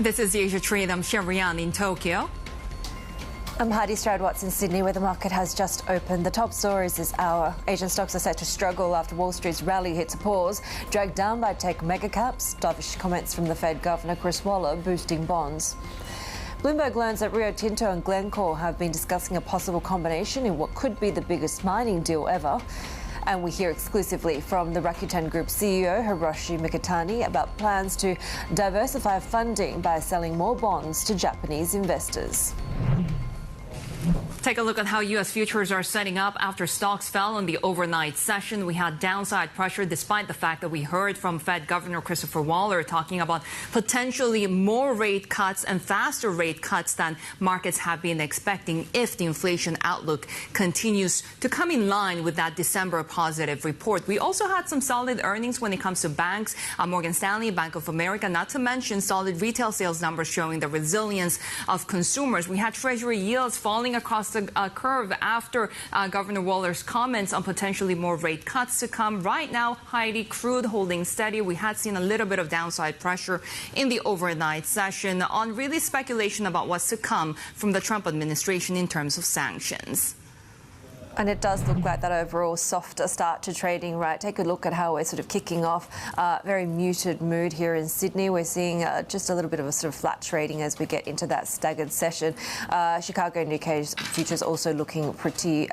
This is the Asia Trade. I'm Shery in Tokyo. I'm Haidi, Stroud-Watts in Sydney, where the market has just opened. The top stories this hour. Asian stocks are set to struggle after Wall Street's rally hits a pause, dragged down by tech megacaps. Dovish comments from the Fed Governor Chris Waller boosting bonds. Bloomberg learns that Rio Tinto and Glencore have been discussing a possible combination in what could be the biggest mining deal ever. And we hear exclusively from the Rakuten Group CEO, Hiroshi Mikitani, about plans to diversify funding by selling more bonds to Japanese investors. Take a look at how U.S. futures are setting up after stocks fell in the overnight session. We had downside pressure despite the fact that we heard from Fed Governor Christopher Waller talking about potentially more rate cuts and faster rate cuts than markets have been expecting if the inflation outlook continues to come in line with that December positive report. We also had some solid earnings when it comes to banks, Morgan Stanley, Bank of America, not to mention solid retail sales numbers showing the resilience of consumers. We had Treasury yields falling across the curve after Governor Waller's comments on potentially more rate cuts to come. Right now, Haidi, crude holding steady. We had seen a little bit of downside pressure in the overnight session on really speculation about what's to come from the Trump administration in terms of sanctions. And it does look like that overall softer start to trading, right? Take a look at how we're sort of kicking off. Very muted mood here in Sydney. We're seeing just a little bit of a sort of flat trading as we get into that staggered session. Chicago and Nikkei futures also looking pretty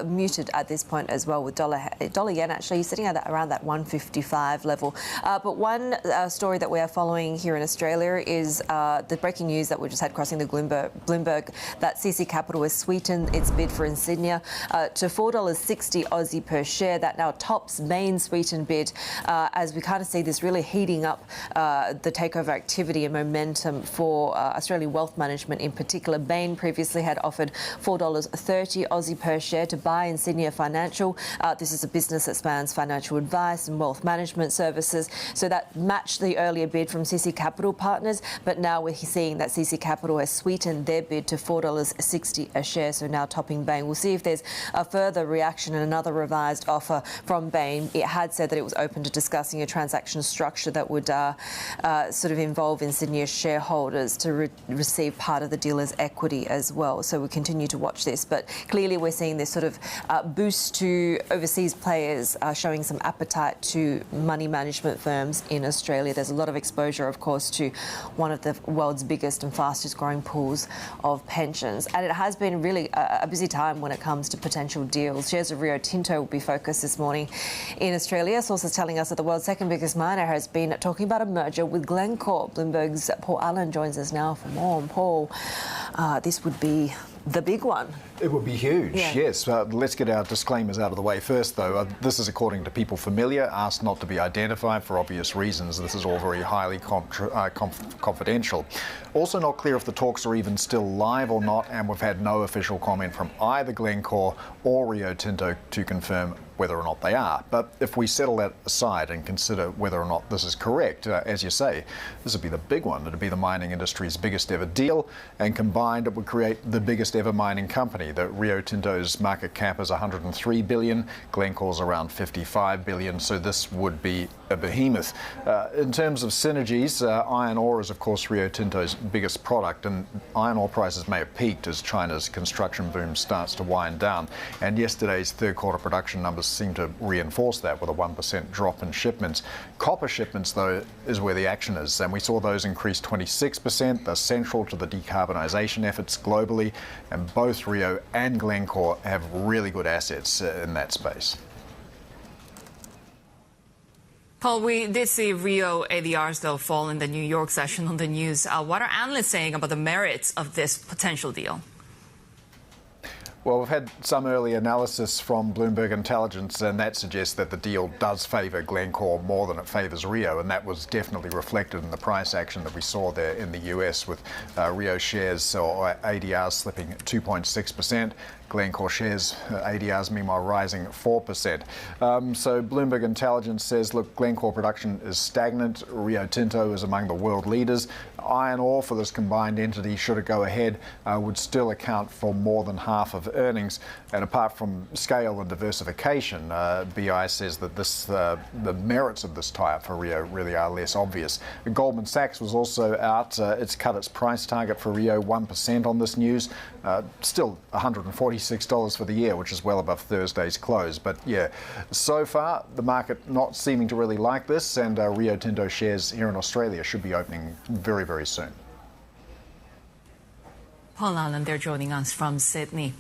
muted at this point as well, with dollar yen actually sitting at around that 155 level. But one story that we are following here in Australia is the breaking news that we just had crossing the Bloomberg that CC Capital has sweetened its bid for Insignia to $4.60 Aussie per share. That now tops Bain sweetened bid as we kind of see this really heating up the takeover activity and momentum for Australian wealth management in particular. Bain previously had offered $4.30 Aussie per share to buy Insignia Financial. This is a business that spans financial advice and wealth management services. So that matched the earlier bid from CC Capital Partners, but now we're seeing that CC Capital has sweetened their bid to $4.60 a share, so now topping Bain. We'll see if there's a further reaction and another revised offer from Bain. It had said that it was open to discussing a transaction structure that would sort of involve Insignia shareholders to receive part of the deal as equity as well. So we continue to watch this. But clearly we're seeing this sort of boost to overseas players showing some appetite to money management firms in Australia. There's a lot of exposure, of course, to one of the world's biggest and fastest growing pools of pensions. And it has been really a busy time when it comes to potential deals. Shares of Rio Tinto will be focused this morning in Australia. Sources telling us that the world's second biggest miner has been talking about a merger with Glencore. Bloomberg's Paul Allen joins us now for more. And Paul, this would be the big one. It would be huge, yes. Let's get our disclaimers out of the way first, though. This is according to people familiar, asked not to be identified for obvious reasons. This is all very highly confidential. Also not clear if the talks are even still live or not, and we've had no official comment from either Glencore or Rio Tinto to confirm whether or not they are. But if we settle that aside and consider whether or not this is correct, as you say, this would be the big one. It would be the mining industry's biggest ever deal, and combined it would create the biggest ever mining company. The Rio Tinto's market cap is $103 billion, Glencore's around $55 billion, so this would be a behemoth. In terms of synergies, iron ore is of course Rio Tinto's biggest product, and iron ore prices may have peaked as China's construction boom starts to wind down, and yesterday's third quarter production numbers seem to reinforce that with a 1% drop in shipments. Copper shipments, though, is where the action is, and we saw those increase 26%. They're central to the decarbonisation efforts globally, and both Rio and Glencore have really good assets in that space. Paul, we did see Rio ADRs, though, fall in the New York session on the news. What are analysts saying about the merits of this potential deal? Well, we've had some early analysis from Bloomberg Intelligence, and that suggests that the deal does favour Glencore more than it favours Rio, and that was definitely reflected in the price action that we saw there in the US, with Rio shares or ADR slipping 2.6%. Glencore shares ADRs meanwhile rising 4%. So Bloomberg Intelligence says, look, Glencore production is stagnant. Rio Tinto is among the world leaders. Iron ore for this combined entity, should it go ahead, would still account for more than half of earnings. And apart from scale and diversification, BI says that the merits of this tie-up for Rio really are less obvious. Goldman Sachs was also out. It's cut its price target for Rio 1% on this news. Still $146 for the year, which is well above Thursday's close. But yeah, so far the market not seeming to really like this, and Rio Tinto shares here in Australia should be opening very, very soon. Paul Allen there joining us from Sydney.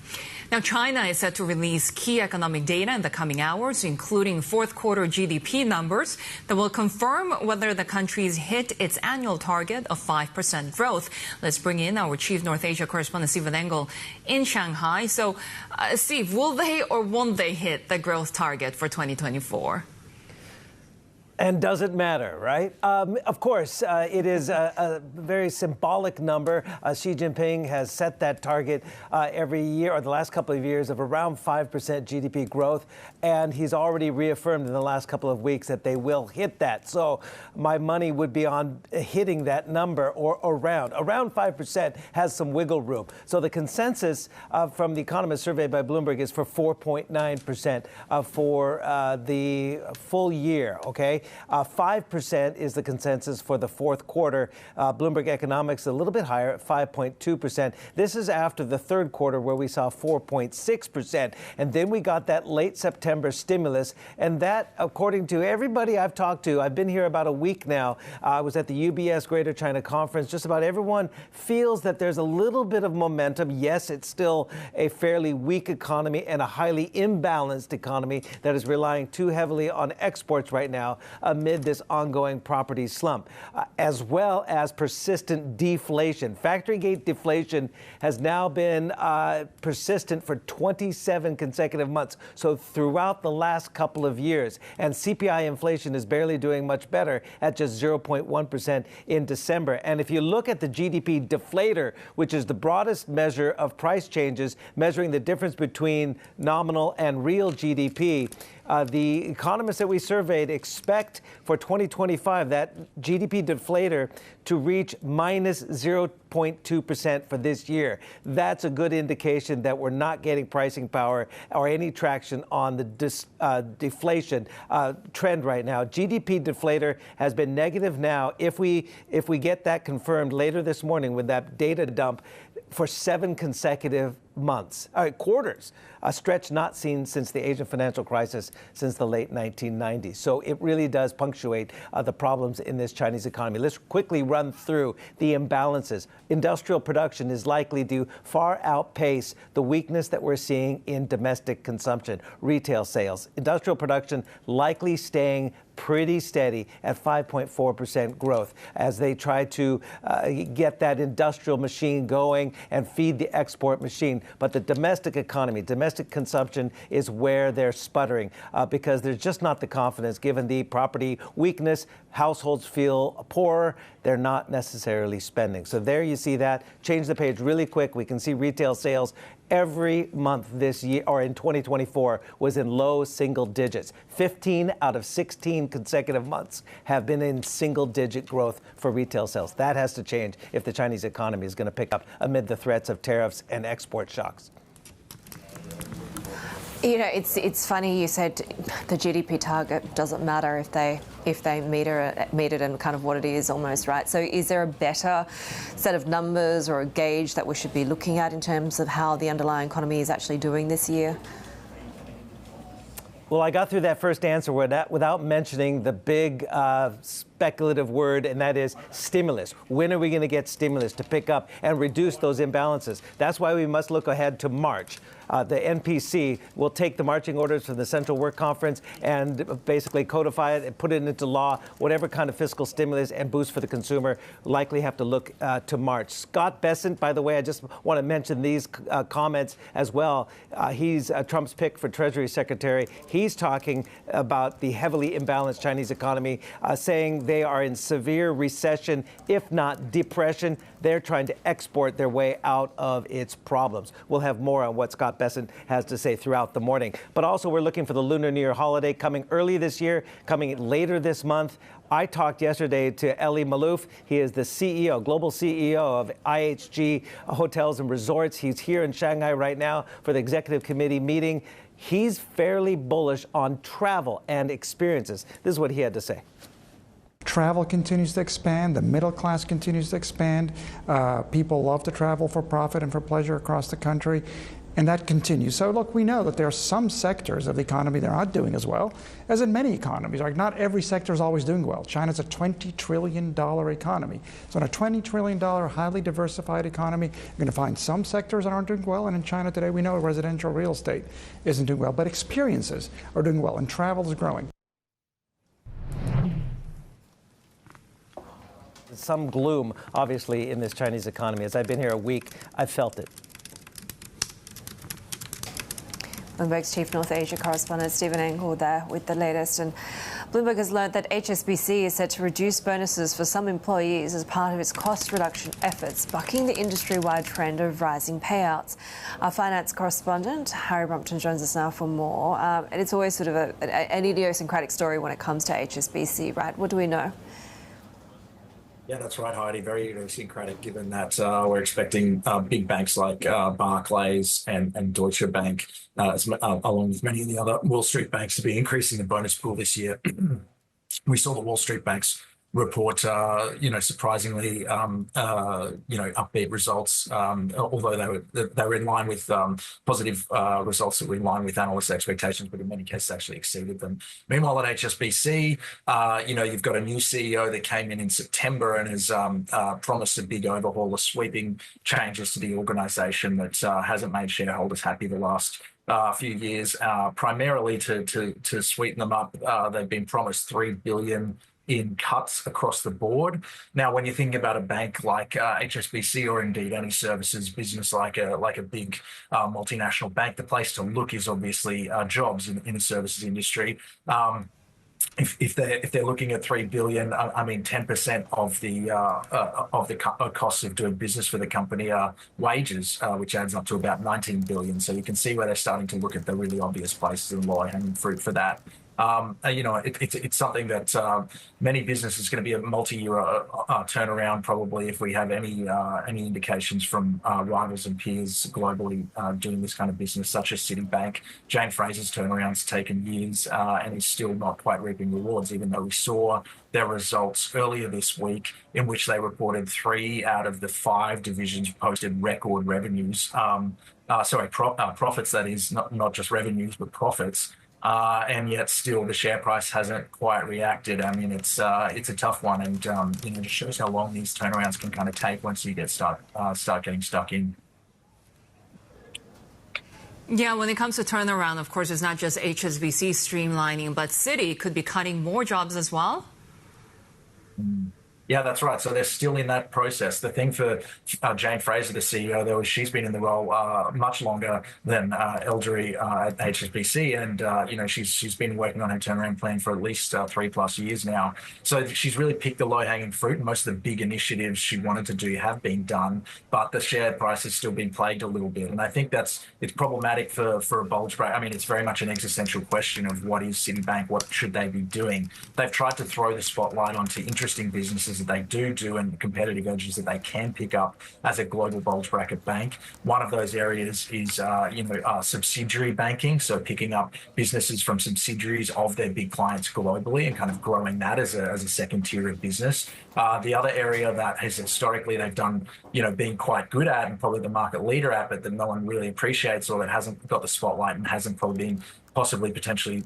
Now, China is set to release key economic data in the coming hours, including fourth quarter GDP numbers that will confirm whether the country's hit its annual target of 5% growth. Let's bring in our Chief North Asia correspondent, Stephen Engel, in Shanghai. So, Steve, will they or won't they hit the growth target for 2024? And does it matter, right? Of course, it is a very symbolic number. Xi Jinping has set that target every year, or the last couple of years, of around 5% GDP growth. And he's already reaffirmed in the last couple of weeks that they will hit that. So my money would be on hitting that number or around. Around 5% has some wiggle room. So the consensus from the economist survey by Bloomberg is for 4.9% for the full year, okay? 5% is the consensus for the fourth quarter. Bloomberg Economics a little bit higher at 5.2%. This is after the third quarter where we saw 4.6%. And then we got that late September stimulus. And that, according to everybody I've talked to, I've been here about a week now. I was at the UBS Greater China Conference. Just about everyone feels that there's a little bit of momentum. Yes, it's still a fairly weak economy and a highly imbalanced economy that is relying too heavily on exports right now, amid this ongoing property slump, as well as persistent deflation. Factory gate deflation has now been persistent for 27 consecutive months, so throughout the last couple of years. And CPI inflation is barely doing much better at just 0.1% in December. And if you look at the GDP deflator, which is the broadest measure of price changes, measuring the difference between nominal and real GDP, the economists that we surveyed expect for 2025 that GDP deflator to reach minus 0.2% for this year. That's a good indication that we're not getting pricing power or any traction on the deflation trend right now. GDP deflator has been negative now. If we get that confirmed later this morning with that data dump, for 7 consecutive quarters, a stretch not seen since the Asian financial crisis since the late 1990s. So it really does punctuate the problems in this Chinese economy. Let's quickly run through the imbalances. Industrial production is likely to far outpace the weakness that we're seeing in domestic consumption, retail sales. Industrial production likely staying pretty steady at 5.4% growth as they try to get that industrial machine going and feed the export machine. But the domestic economy, domestic consumption is where they're sputtering because there's just not the confidence given the property weakness. Households feel poorer. They're not necessarily spending. So there you see that. Change the page really quick. We can see retail sales every month this year, or in 2024, was in low single digits. 15 out of 16 consecutive months have been in single-digit growth for retail sales. That has to change if the Chinese economy is going to pick up amid the threats of tariffs and export shocks. You know, it's funny you said the GDP target doesn't matter if they meet it and kind of what it is almost, right? So is there a better set of numbers or a gauge that we should be looking at in terms of how the underlying economy is actually doing this year? Well, I got through that first answer without mentioning the big speculative word, and that is stimulus. When are we going to get stimulus to pick up and reduce those imbalances? That's why we must look ahead to March. The NPC will take the marching orders from the Central Work Conference and basically codify it and put it into law. Whatever kind of fiscal stimulus and boost for the consumer likely have to look to March. Scott Bessent, by the way, I just want to mention these comments as well. He's Trump's pick for Treasury Secretary. He's talking about the heavily imbalanced Chinese economy, saying saying they are in severe recession, if not depression. They're trying to export their way out of its problems. We'll have more on what Scott Bessent has to say throughout the morning. But also, we're looking for the Lunar New Year holiday coming early this year, coming later this month. I talked yesterday to Elie Maalouf. He is the CEO, global CEO of IHG Hotels and Resorts. He's here in Shanghai right now for the executive committee meeting. He's fairly bullish on travel and experiences. This is what he had to say. Travel continues to expand. The middle class continues to expand. People love to travel for profit and for pleasure across the country. And that continues. So look, we know that there are some sectors of the economy that are not doing as well as in many economies. Like, not every sector is always doing well. China's a $20 trillion economy. So in a $20 trillion highly diversified economy, you're going to find some sectors that aren't doing well. And in China today, we know residential real estate isn't doing well, but experiences are doing well, and travel is growing. Some gloom, obviously, in this Chinese economy. As I've been here a week, I've felt it. Bloomberg's Chief North Asia correspondent Stephen Engel there with the latest. And Bloomberg has learned that HSBC is set to reduce bonuses for some employees as part of its cost reduction efforts, bucking the industry-wide trend of rising payouts. Our finance correspondent, Harry Brompton, joins us now for more. And it's always sort of an idiosyncratic story when it comes to HSBC, right? What do we know? Yeah, that's right, Heidi. Very idiosyncratic, given that we're expecting big banks like Barclays and Deutsche Bank, along with many of the other Wall Street banks, to be increasing the bonus pool this year. We saw the Wall Street banks report, surprisingly, upbeat results, although they were in line with positive results that were in line with analyst expectations, but in many cases actually exceeded them. Meanwhile, at HSBC, you've got a new CEO that came in September and has promised a big overhaul, of sweeping changes to the organisation that hasn't made shareholders happy the last few years, primarily to sweeten them up. They've been promised $3 billion in cuts across the board. Now, when you're thinking about a bank like HSBC, or indeed any services business like a big multinational bank, the place to look is obviously jobs in the services industry. If they're looking at $3 billion, 10% of the costs of doing business for the company are wages, which adds up to about $19 billion. So you can see where they're starting to look at the really obvious places and low-hanging fruit for that. It's something that many businesses going to be a multi-year turnaround, probably, if we have any indications from rivals and peers globally doing this kind of business, such as Citibank. Jane Fraser's turnaround's taken years and is still not quite reaping rewards, even though we saw their results earlier this week, in which they reported 3 out of the 5 divisions posted record revenues. Profits, that is, not just revenues, but profits. And yet still the share price hasn't quite reacted. I mean, it's a tough one, and it just shows how long these turnarounds can kind of take once you start getting stuck in. Yeah, when it comes to turnaround, of course, it's not just HSBC streamlining, but Citi could be cutting more jobs as well. Yeah, that's right. So they're still in that process. The thing for Jane Fraser, the CEO, though, is she's been in the role much longer than Eldery at HSBC, and she's been working on her turnaround plan for at least 3+ years now. So she's really picked the low-hanging fruit, and most of the big initiatives she wanted to do have been done, but the share price has still been plagued a little bit. And I think it's problematic for a bulge break. I mean, it's very much an existential question of what is Citibank, what should they be doing? They've tried to throw the spotlight onto interesting businesses that they do and competitive edges that they can pick up as a global bulge bracket bank. One of those areas is subsidiary banking, so picking up businesses from subsidiaries of their big clients globally and kind of growing that as a second tier of business. The other area that has historically they've done, being quite good at, and probably the market leader at, but that no one really appreciates, or that hasn't got the spotlight and hasn't probably been possibly potentially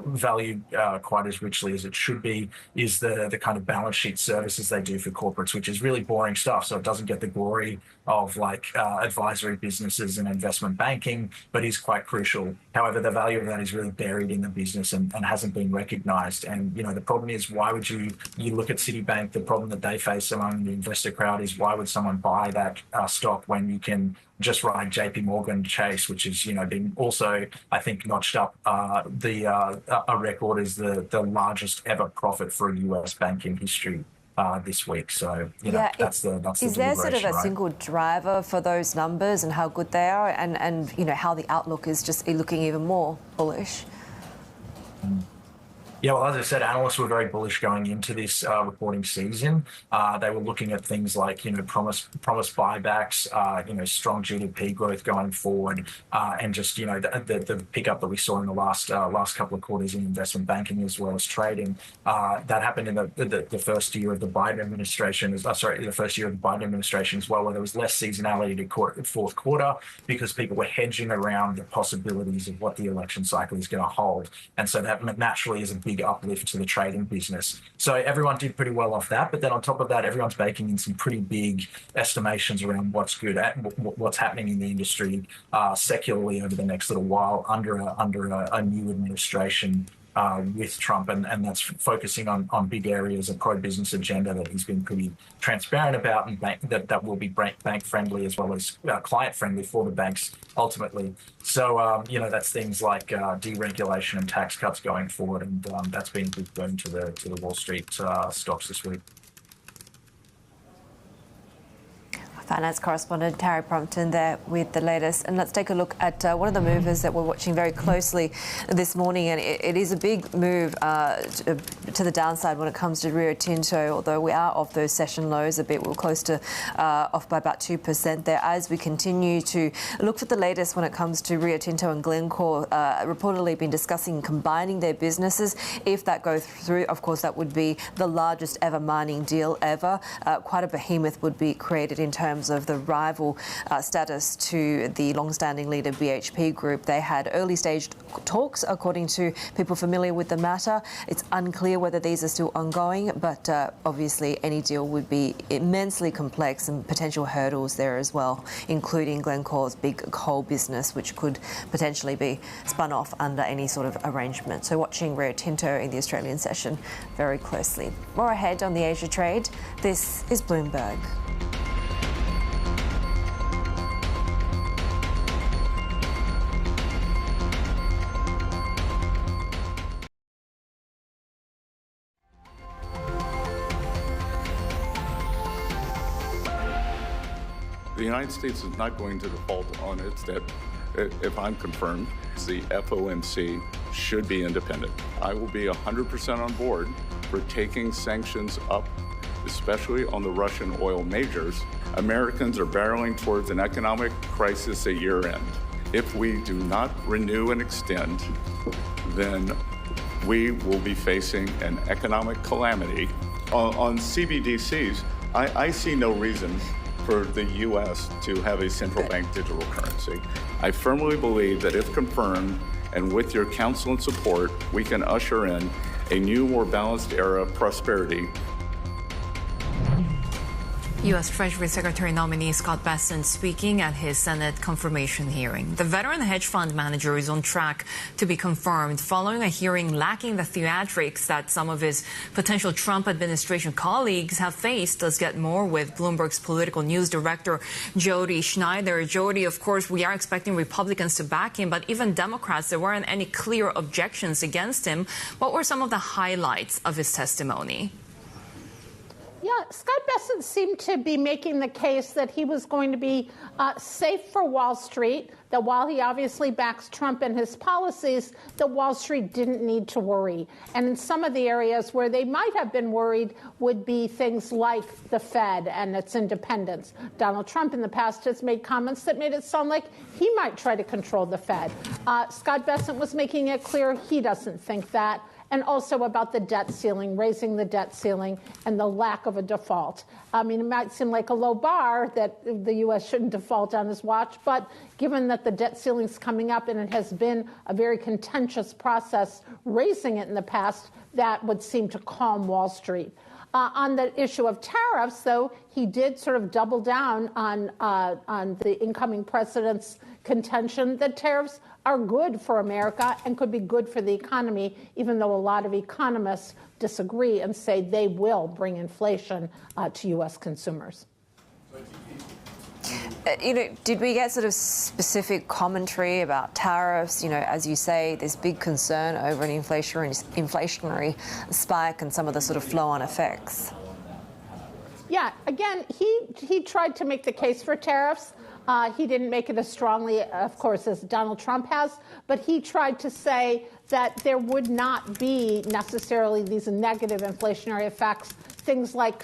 valued quite as richly as it should be, is the kind of balance sheet services they do for corporates, which is really boring stuff. So it doesn't get the glory of advisory businesses and investment banking, but is quite crucial. However, the value of that is really buried in the business and hasn't been recognized. And, the problem is, why would you look at Citibank, the problem that they face among the investor crowd is why would someone buy that stock when you can just ride JP Morgan Chase, which is, been also, I think, notched up a record as the largest ever profit for a US bank in history this week. So, that's the Is there sort of a single driver for those numbers and how good they are, and how the outlook is just looking even more bullish? Yeah, well, as I said, analysts were very bullish going into this reporting season. They were looking at things like, promised buybacks, strong GDP growth going forward, and just, the pickup that we saw in the last couple of quarters in investment banking as well as trading. That happened in the first year of the Biden administration. The first year of the Biden administration as well, where there was less seasonality to fourth quarter because people were hedging around the possibilities of what the election cycle is going to hold, and so that naturally is a big uplift to the trading business. So everyone did pretty well off that, but then on top of that, everyone's baking in some pretty big estimations around what's happening in the industry secularly over the next little while under a new administration with Trump, and that's focusing on big areas, a pro-business agenda that he's been pretty transparent about, and that will be bank friendly as well as client friendly for the banks ultimately. So that's things like deregulation and tax cuts going forward, and that's been a big boon to the Wall Street stocks this week. Finance correspondent Terry Prompton there with the latest. And let's take a look at one of the movers that we're watching very closely this morning. And it is a big move to the downside when it comes to Rio Tinto, although we are off those session lows a bit. We're close to off by about 2% there as we continue to look for the latest when it comes to Rio Tinto and Glencore. Reportedly been discussing combining their businesses. If that goes through, of course, that would be the largest ever mining deal ever. Quite a behemoth would be created in terms of the rival status to the long-standing leader BHP Group. They had early-stage talks, according to people familiar with the matter. It's unclear whether these are still ongoing, but obviously any deal would be immensely complex and potential hurdles there as well, including Glencore's big coal business, which could potentially be spun off under any sort of arrangement. So watching Rio Tinto in the Australian session very closely. More ahead on the Asia trade. This is Bloomberg. The United States is not going to default on its debt. If I'm confirmed, the FOMC should be independent. I will be 100% on board for taking sanctions up, especially on the Russian oil majors. Americans are barreling towards an economic crisis at year end. If we do not renew and extend, then we will be facing an economic calamity. On CBDCs, I see no reason for the U.S. to have a central bank digital currency. I firmly believe that if confirmed and with your counsel and support, we can usher in a new, more balanced era of prosperity. U.S. Treasury Secretary nominee Scott Bessent speaking at his Senate confirmation hearing. The veteran hedge fund manager is on track to be confirmed following a hearing lacking the theatrics that some of his potential Trump administration colleagues have faced. Let's get more with Bloomberg's political news director, Jody Schneider. Jody, of course, we are expecting Republicans to back him, but even Democrats, there weren't any clear objections against him. What were some of the highlights of his testimony? Yeah, Scott Bessent seemed to be making the case that he was going to be safe for Wall Street, that while he obviously backs Trump and his policies, that Wall Street didn't need to worry. And in some of the areas where they might have been worried would be things like the Fed and its independence. Donald Trump in the past has made comments that made it sound like he might try to control the Fed. Scott Bessent was making it clear he doesn't think that. And also about the debt ceiling, raising the debt ceiling, and the lack of a default. I mean, it might seem like a low bar that the U.S. shouldn't default on his watch, but given that the debt ceiling's coming up and it has been a very contentious process raising it in the past, that would seem to calm Wall Street. On the issue of tariffs, though, he did sort of double down on the incoming president's contention that tariffs are good for America and could be good for the economy, even though a lot of economists disagree and say they will bring inflation to U.S. consumers. Did we get sort of specific commentary about tariffs? As you say, there's big concern over an inflationary spike and some of the sort of flow-on effects. Yeah, again, he tried to make the case for tariffs. He didn't make it as strongly, of course, as Donald Trump has, but he tried to say that there would not be necessarily these negative inflationary effects, things like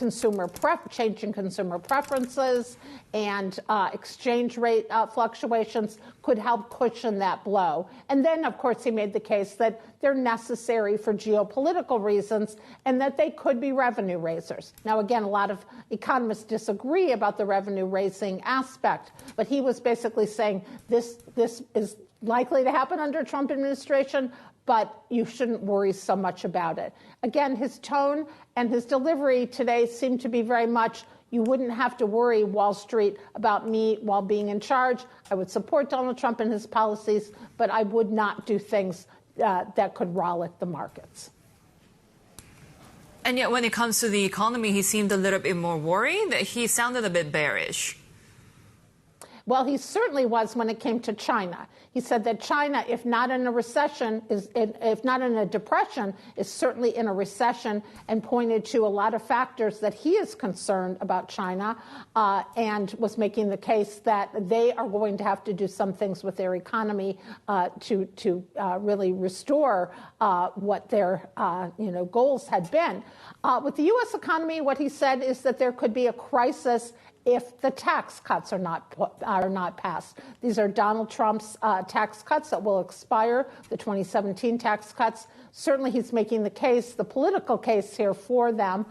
changing consumer preferences and exchange rate fluctuations could help cushion that blow. And then, of course, he made the case that they're necessary for geopolitical reasons and that they could be revenue raisers. Now, again, a lot of economists disagree about the revenue raising aspect, but he was basically saying this is likely to happen under Trump administration, but you shouldn't worry so much about it. Again, his tone and his delivery today seemed to be very much, you wouldn't have to worry, Wall Street, about me while being in charge. I would support Donald Trump and his policies, but I would not do things that could rollick the markets. And yet when it comes to the economy, he seemed a little bit more worried. He sounded a bit bearish. Well, he certainly was when it came to China. He said that China, if not in a recession, if not in a depression, is certainly in a recession, and pointed to a lot of factors that he is concerned about China, and was making the case that they are going to have to do some things with their economy to really restore what their goals had been. With the U.S. economy, what he said is that there could be a crisis if the tax cuts are not passed. These are Donald Trump's tax cuts that will expire, the 2017 tax cuts. Certainly he's making the case, the political case here for them.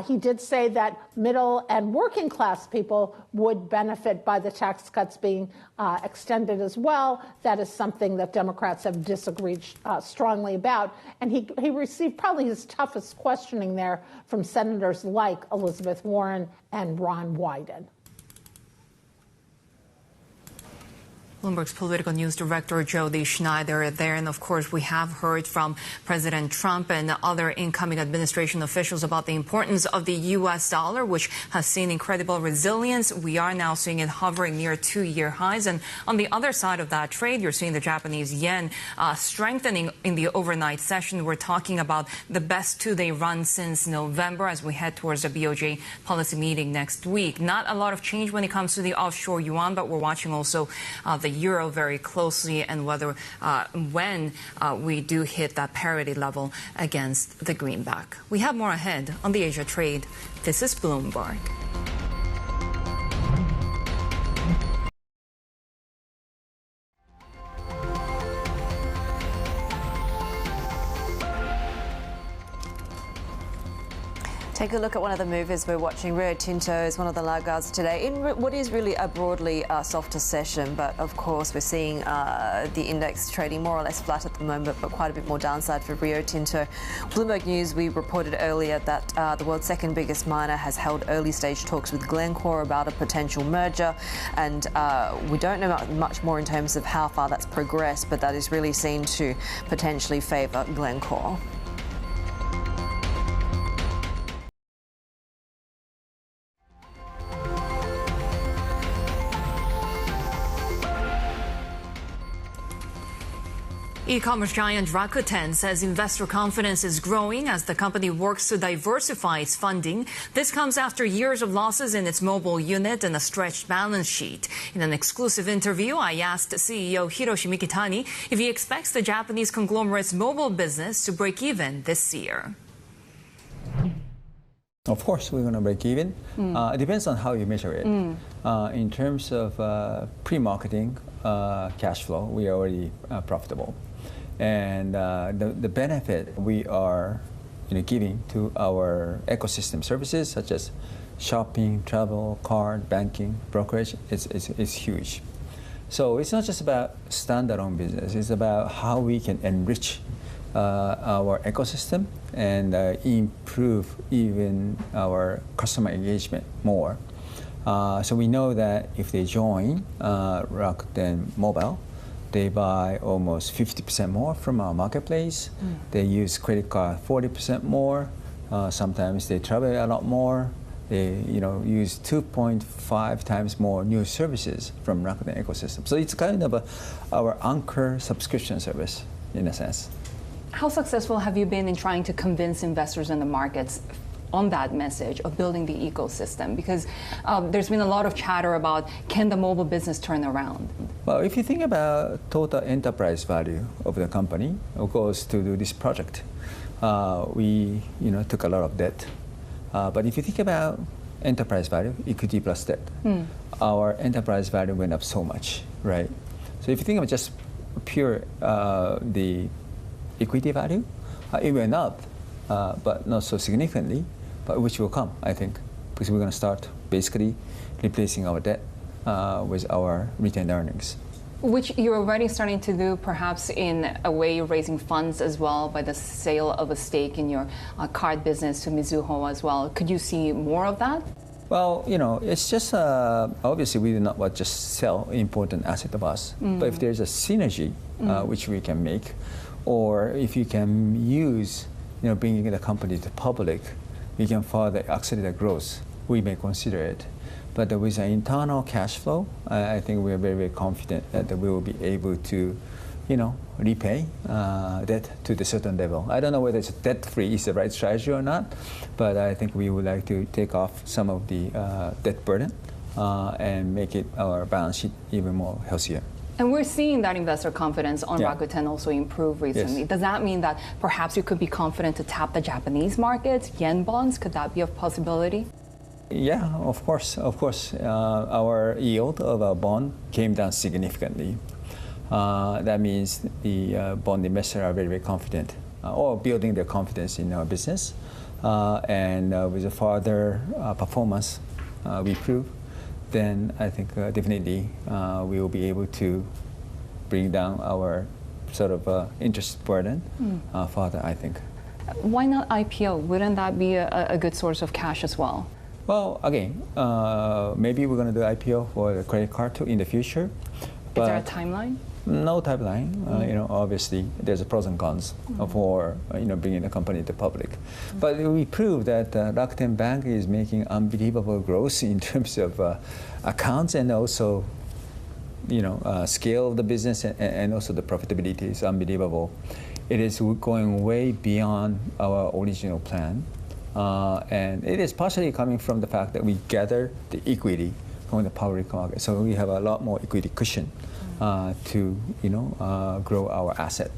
He did say that middle and working class people would benefit by the tax cuts being extended as well. That is something that Democrats have disagreed strongly about. And he received probably his toughest questioning there from senators like Elizabeth Warren and Ron Wyden. Bloomberg's political news director, Jody Schneider, there. And of course, we have heard from President Trump and other incoming administration officials about the importance of the U.S. dollar, which has seen incredible resilience. We are now seeing it hovering near 2-year highs. And on the other side of that trade, you're seeing the Japanese yen strengthening in the overnight session. We're talking about the best 2-day run since November as we head towards the BOJ policy meeting next week. Not a lot of change when it comes to the offshore yuan, but we're watching also the euro very closely and whether when we do hit that parity level against the greenback. We have more ahead on the Asia trade. This is Bloomberg. Take a look at one of the movers we're watching. Rio Tinto is one of the laggards today in what is really a broadly softer session. But of course, we're seeing the index trading more or less flat at the moment, but quite a bit more downside for Rio Tinto. Bloomberg News, we reported earlier that the world's second biggest miner has held early stage talks with Glencore about a potential merger. And we don't know much more in terms of how far that's progressed, but that is really seen to potentially favour Glencore. E-commerce giant Rakuten says investor confidence is growing as the company works to diversify its funding. This comes after years of losses in its mobile unit and a stretched balance sheet. In an exclusive interview, I asked CEO Hiroshi Mikitani if he expects the Japanese conglomerate's mobile business to break even this year. Of course, we're going to break even. It depends on how you measure it. In terms of pre-marketing cash flow, we are already profitable. And the benefit we are giving to our ecosystem services, such as shopping, travel, card, banking, brokerage, is huge. So it's not just about standalone business. It's about how we can enrich our ecosystem and improve even our customer engagement more. So we know that if they join Rakuten Mobile, they buy almost 50% more from our marketplace. They use credit card 40% more. Sometimes they travel a lot more. They use 2.5 times more new services from Rakuten ecosystem. So it's kind of our anchor subscription service in a sense. How successful have you been in trying to convince investors in the markets on that message of building the ecosystem? Because there's been a lot of chatter about, can the mobile business turn around? Well, if you think about total enterprise value of the company, of course, to do this project, we took a lot of debt. But if you think about enterprise value, equity plus debt, our enterprise value went up so much, right? So if you think of just pure the equity value, it went up, but not so significantly, but which will come, I think, because we're going to start basically replacing our debt with our retained earnings. Which you're already starting to do, perhaps in a way raising funds as well by the sale of a stake in your card business to Mizuho as well. Could you see more of that? Well, it's just obviously we do not want to just sell important asset of us, but if there's a synergy which we can make, or if you can use, bringing the company to public, we can further accelerate the growth, we may consider it. But with an internal cash flow, I think we are very, very confident that we will be able to, repay debt to the certain level. I don't know whether it's debt-free is the right strategy or not, but I think we would like to take off some of the debt burden and make it our balance sheet even more healthier. And we're seeing that investor confidence on Rakuten also improve recently. Yes. Does that mean that perhaps you could be confident to tap the Japanese markets, yen bonds? Could that be a possibility? Yeah, of course. Our yield of our bond came down significantly. That means the bond investors are very, very confident or building their confidence in our business. And with a further performance we prove, then I think definitely we will be able to bring down our sort of interest burden further, I think. Why not IPO? Wouldn't that be a good source of cash as well? Well, again, maybe we're going to do IPO for the credit card too in the future. Is there a timeline? No timeline. Obviously, there's a pros and cons for bringing the company to public. But we proved that Rakuten Bank is making unbelievable growth in terms of accounts and also scale of the business and also the profitability is unbelievable. It is going way beyond our original plan. And it is partially coming from the fact that we gather the equity from the public market. So we have a lot more equity cushion to grow our asset.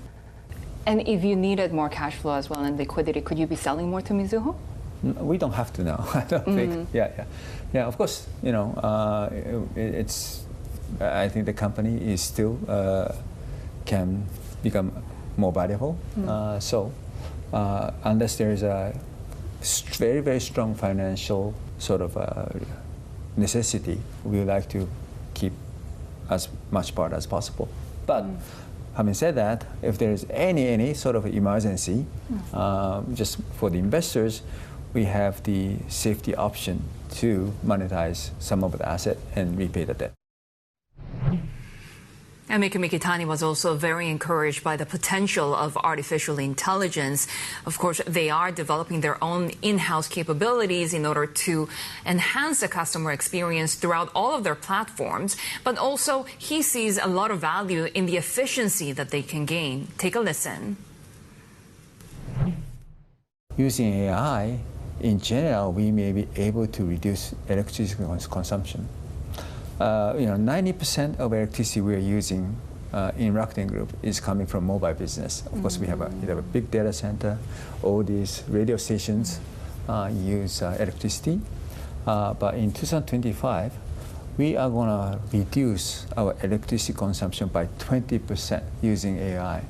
And if you needed more cash flow as well and liquidity, could you be selling more to Mizuho? We don't have to now. I don't think. Yeah. Of course, it's. I think the company is still can become more valuable. So unless there is a very, very strong financial sort of necessity, we would like to keep as much part as possible. But having said that, if there is any sort of emergency, just for the investors, we have the safety option to monetize some of the asset and repay the debt. And Mikitani was also very encouraged by the potential of artificial intelligence. Of course, they are developing their own in-house capabilities in order to enhance the customer experience throughout all of their platforms. But also, he sees a lot of value in the efficiency that they can gain. Take a listen. Using AI, in general, we may be able to reduce electricity consumption. 90% of electricity we are using in Rakuten Group is coming from mobile business. Of course, we have a big data center. All these radio stations use electricity. But in 2025, we are going to reduce our electricity consumption by 20% using AI.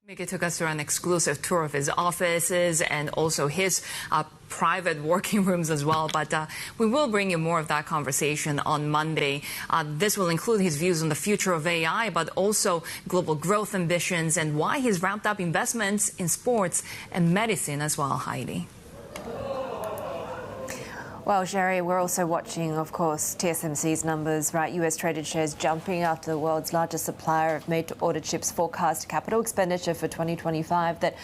Miki took us through an exclusive tour of his offices and also his private working rooms as well. But we will bring you more of that conversation on Monday. This will include his views on the future of AI, but also global growth ambitions and why he's ramped up investments in sports and medicine as well, Haidi. Well, Shery, we're also watching, of course, TSMC's numbers, right? US traded shares jumping after the world's largest supplier of made-to-order chips forecast capital expenditure for 2025 that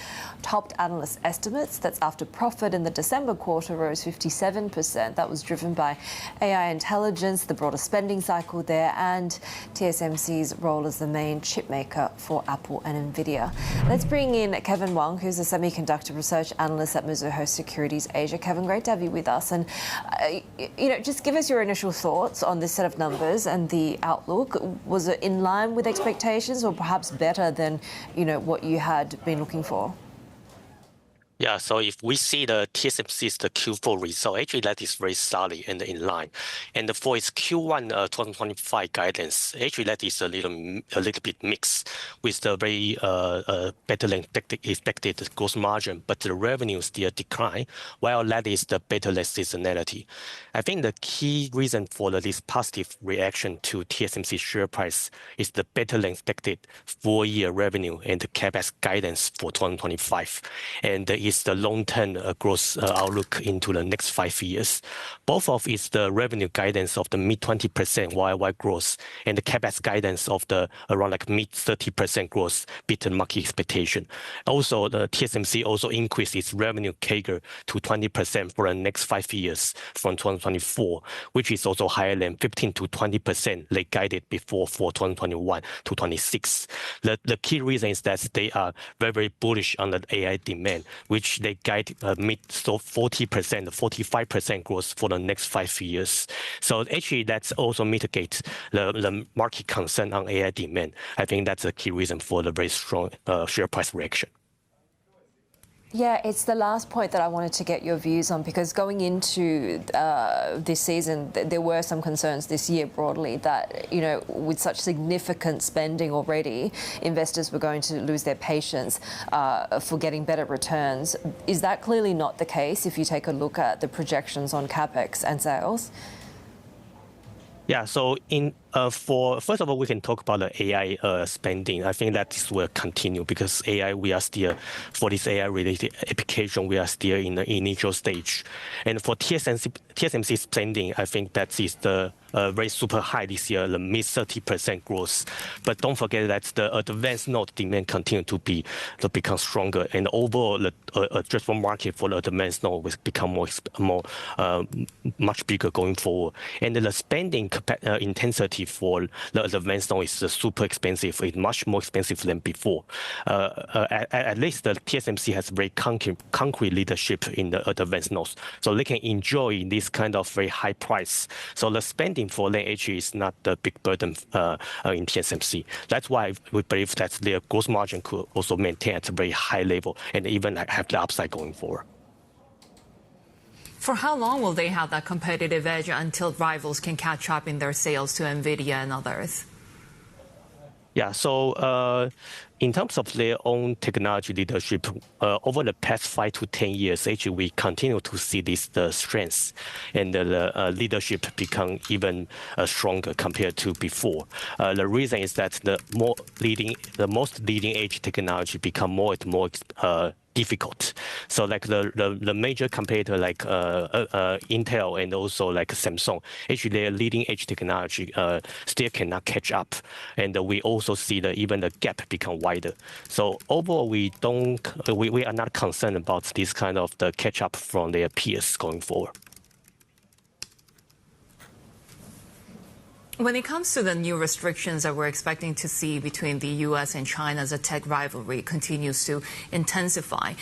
topped analyst estimates. That's after profit in the December quarter rose 57%. That was driven by AI intelligence, the broader spending cycle there, and TSMC's role as the main chip maker for Apple and Nvidia. Let's bring in Kevin Wang, who's a semiconductor research analyst at Mizuho Securities Asia. Kevin, great to have you with us. And just give us your initial thoughts on this set of numbers and the outlook. Was it in line with expectations or perhaps better than, what you had been looking for? Yeah, so if we see the TSMC's the Q4 result, actually that is very solid and in line. And for its Q1 2025 guidance, actually that is a little bit mixed with the very better than expected gross margin, but the revenue still decline, while that is the better than seasonality. I think the key reason for this positive reaction to TSMC share price is the better than expected full-year revenue and the CapEx guidance for 2025. And is the long-term growth outlook into the next 5 years. Both of is the revenue guidance of the mid-20% YY growth and the CapEx guidance of the around like mid-30% growth beaten market expectation. Also, the TSMC also increased its revenue CAGR to 20% for the next 5 years from 2024, which is also higher than 15 to 20% they guided before for 2021 to 26. The key reason is that they are very, very bullish on the AI demand, which they guide mid-40%, 45% growth for the next 5 years. So actually, that's also mitigates the market concern on AI demand. I think that's a key reason for the very strong share price reaction. Yeah, it's the last point that I wanted to get your views on, because going into this season, there were some concerns this year broadly that, with such significant spending already, investors were going to lose their patience for getting better returns. Is that clearly not the case if you take a look at the projections on CapEx and sales? Yeah, so first of all, we can talk about the AI spending. I think that this will continue because AI, we are still, for this AI-related application, we are still in the initial stage. And for TSMC spending, I think that is the very super high this year, the mid-30% growth. But don't forget that the advanced node demand continue to become stronger, and overall the addressable market for the advanced node will become much bigger going forward. And the spending intensity for the advanced node is super expensive. It's much more expensive than before. At least the TSMC has very concrete leadership in the advanced nodes, so they can enjoy this kind of very high price. So the spending for them actually is not the big burden in TSMC. That's why we believe that their gross margin could also maintain at a very high level and even have the upside going forward. For how long will they have that competitive edge until rivals can catch up in their sales to Nvidia and others? Yeah, so in terms of their own technology leadership, over the past 5 to 10 years, actually we continue to see the strengths and the leadership become even stronger compared to before. The reason is that the most leading edge technology become more and more difficult. So like the major competitor like Intel and also like Samsung, actually their leading edge technology still cannot catch up, and we also see even the gap become wider. So overall, we are not concerned about this kind of the catch up from their peers going forward. When it comes to the new restrictions that we're expecting to see between the U.S. and China as a tech rivalry continues to intensify,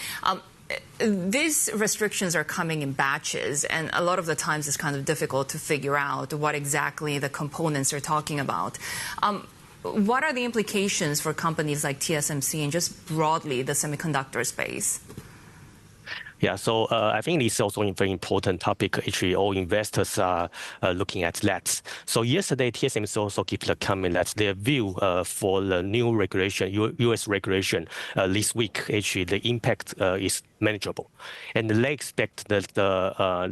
these restrictions are coming in batches, and a lot of the times it's kind of difficult to figure out what exactly the components are talking about. What are the implications for companies like TSMC and just broadly the semiconductor space? Yeah, so I think this is also a very important topic. Actually, all investors are looking at that. So yesterday, TSMC also gave the comment that their view for the new regulation, U.S. regulation this week, actually the impact is manageable. And they expect that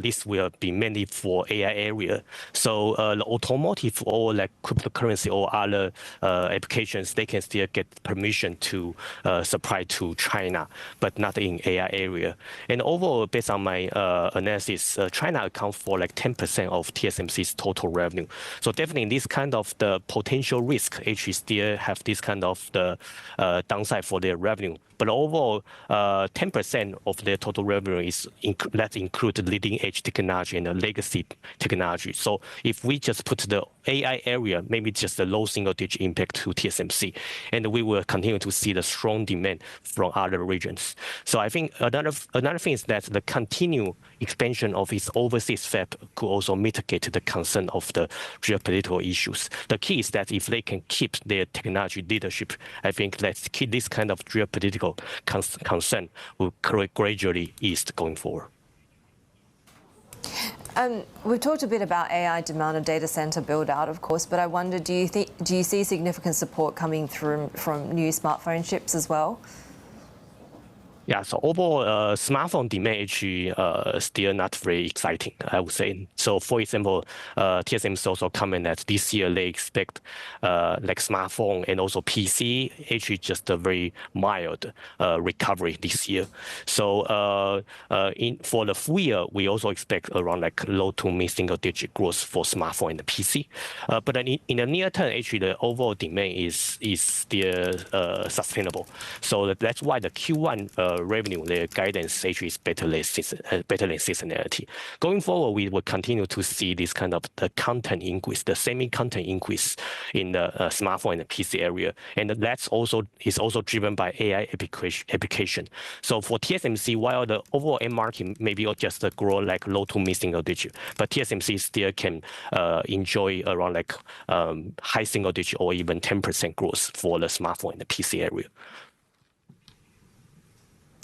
this will be mainly for AI area. So the automotive or like cryptocurrency or other applications, they can still get permission to supply to China, but not in AI area. And overall, based on my analysis, China accounts for like 10% of TSMC's total revenue. So definitely this kind of the potential risk actually still have this kind of the downside for their revenue. But overall, 10% of their total revenue is that include leading edge technology and the legacy technology. So if we just put the AI area, maybe just a low single-digit impact to TSMC, and we will continue to see the strong demand from other regions. So I think another thing is that the continued expansion of its overseas fab could also mitigate the concern of the geopolitical issues. The key is that if they can keep their technology leadership, I think that this kind of geopolitical concern will gradually ease going forward. We've talked a bit about AI demand and data center build out, of course, but I wonder, do you see significant support coming through from new smartphone chips as well? Yeah, so overall, smartphone demand actually still not very exciting, I would say. So, for example, TSMC also comment that this year they expect like smartphone and also PC actually just a very mild recovery this year. So, for the full year, we also expect around like low to mid single digit growth for smartphone and the PC. But in the near term, actually the overall demand is still sustainable. So that's why the Q1 revenue, their guidance actually is better than seasonality. Going forward, we will continue to see this kind of the content increase, the semi-content increase in the smartphone and the PC area, and that's also driven by AI application. So for TSMC, while the overall end market maybe just grow like low to mid single digit, but TSMC still can enjoy around like high single digit or even 10% growth for the smartphone and the PC area.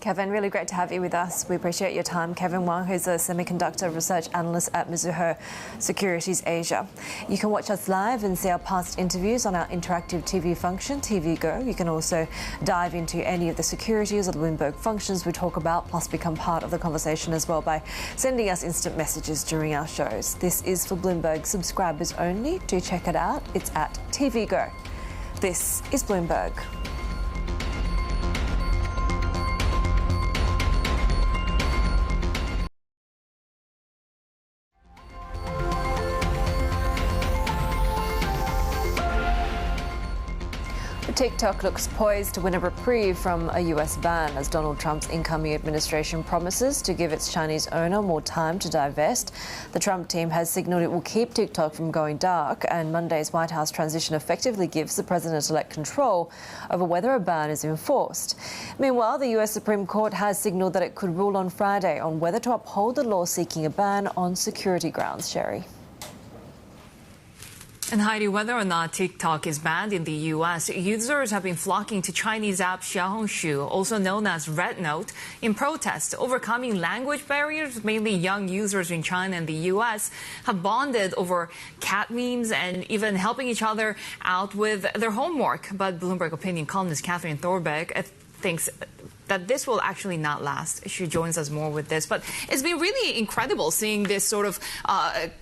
Kevin, really great to have you with us. We appreciate your time. Kevin Wang, who's a semiconductor research analyst at Mizuho Securities Asia. You can watch us live and see our past interviews on our interactive TV function, TV Go. You can also dive into any of the securities or the Bloomberg functions we talk about, plus become part of the conversation as well by sending us instant messages during our shows. This is for Bloomberg subscribers only. Do check it out. It's at TV Go. This is Bloomberg. TikTok looks poised to win a reprieve from a US ban as Donald Trump's incoming administration promises to give its Chinese owner more time to divest. The Trump team has signaled it will keep TikTok from going dark, and Monday's White House transition effectively gives the president-elect control over whether a ban is enforced. Meanwhile, the US Supreme Court has signaled that it could rule on Friday on whether to uphold the law seeking a ban on security grounds. Shery. And Haidi, whether or not TikTok is banned in the U.S., users have been flocking to Chinese app Xiaohongshu, also known as RedNote, in protest. Overcoming language barriers, mainly young users in China and the U.S. have bonded over cat memes and even helping each other out with their homework. But Bloomberg Opinion columnist Catherine Thorbeck thinks that this will actually not last. She joins us more with this. But it's been really incredible seeing this sort of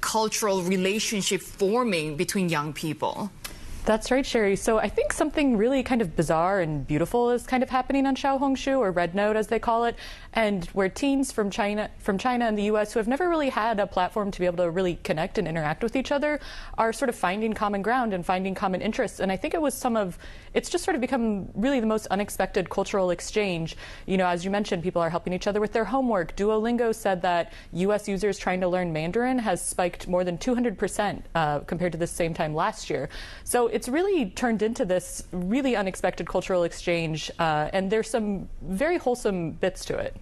cultural relationship forming between young people. That's right, Shery. So I think something really kind of bizarre and beautiful is kind of happening on Xiaohongshu, or RedNote as they call it, and where teens from China and the U.S. who have never really had a platform to be able to really connect and interact with each other are sort of finding common ground and finding common interests. And I think it's just sort of become really the most unexpected cultural exchange. You know, as you mentioned, people are helping each other with their homework. Duolingo said that U.S. users trying to learn Mandarin has spiked more than 200% compared to the same time last year. So it's really turned into this really unexpected cultural exchange, and there's some very wholesome bits to it.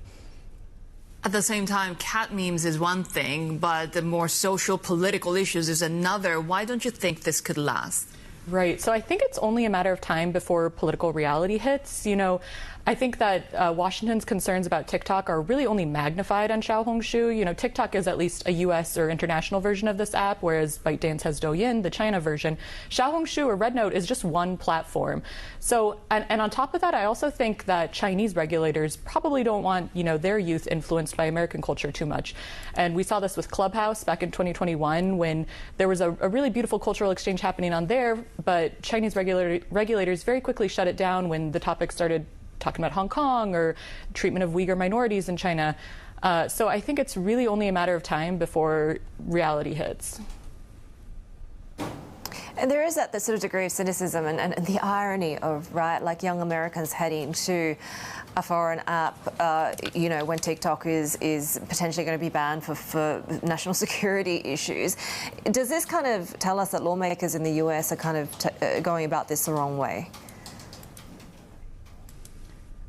At the same time, cat memes is one thing, but the more social political issues is another. Why don't you think this could last? Right. So I think it's only a matter of time before political reality hits. You know, I think that Washington's concerns about TikTok are really only magnified on Xiaohongshu. You know, TikTok is at least a U.S. or international version of this app, whereas ByteDance has Douyin, the China version. Xiaohongshu or RedNote is just one platform. So, and on top of that, I also think that Chinese regulators probably don't want, you know, their youth influenced by American culture too much. And we saw this with Clubhouse back in 2021 when there was a really beautiful cultural exchange happening on there, but Chinese regulators very quickly shut it down when the topic started talking about Hong Kong or treatment of Uyghur minorities in China. So I think it's really only a matter of time before reality hits. And there is that sort of degree of cynicism and the irony of, right, like young Americans heading to a foreign app, you know, when TikTok is potentially going to be banned for national security issues. Does this kind of tell us that lawmakers in the US are kind of going about this the wrong way?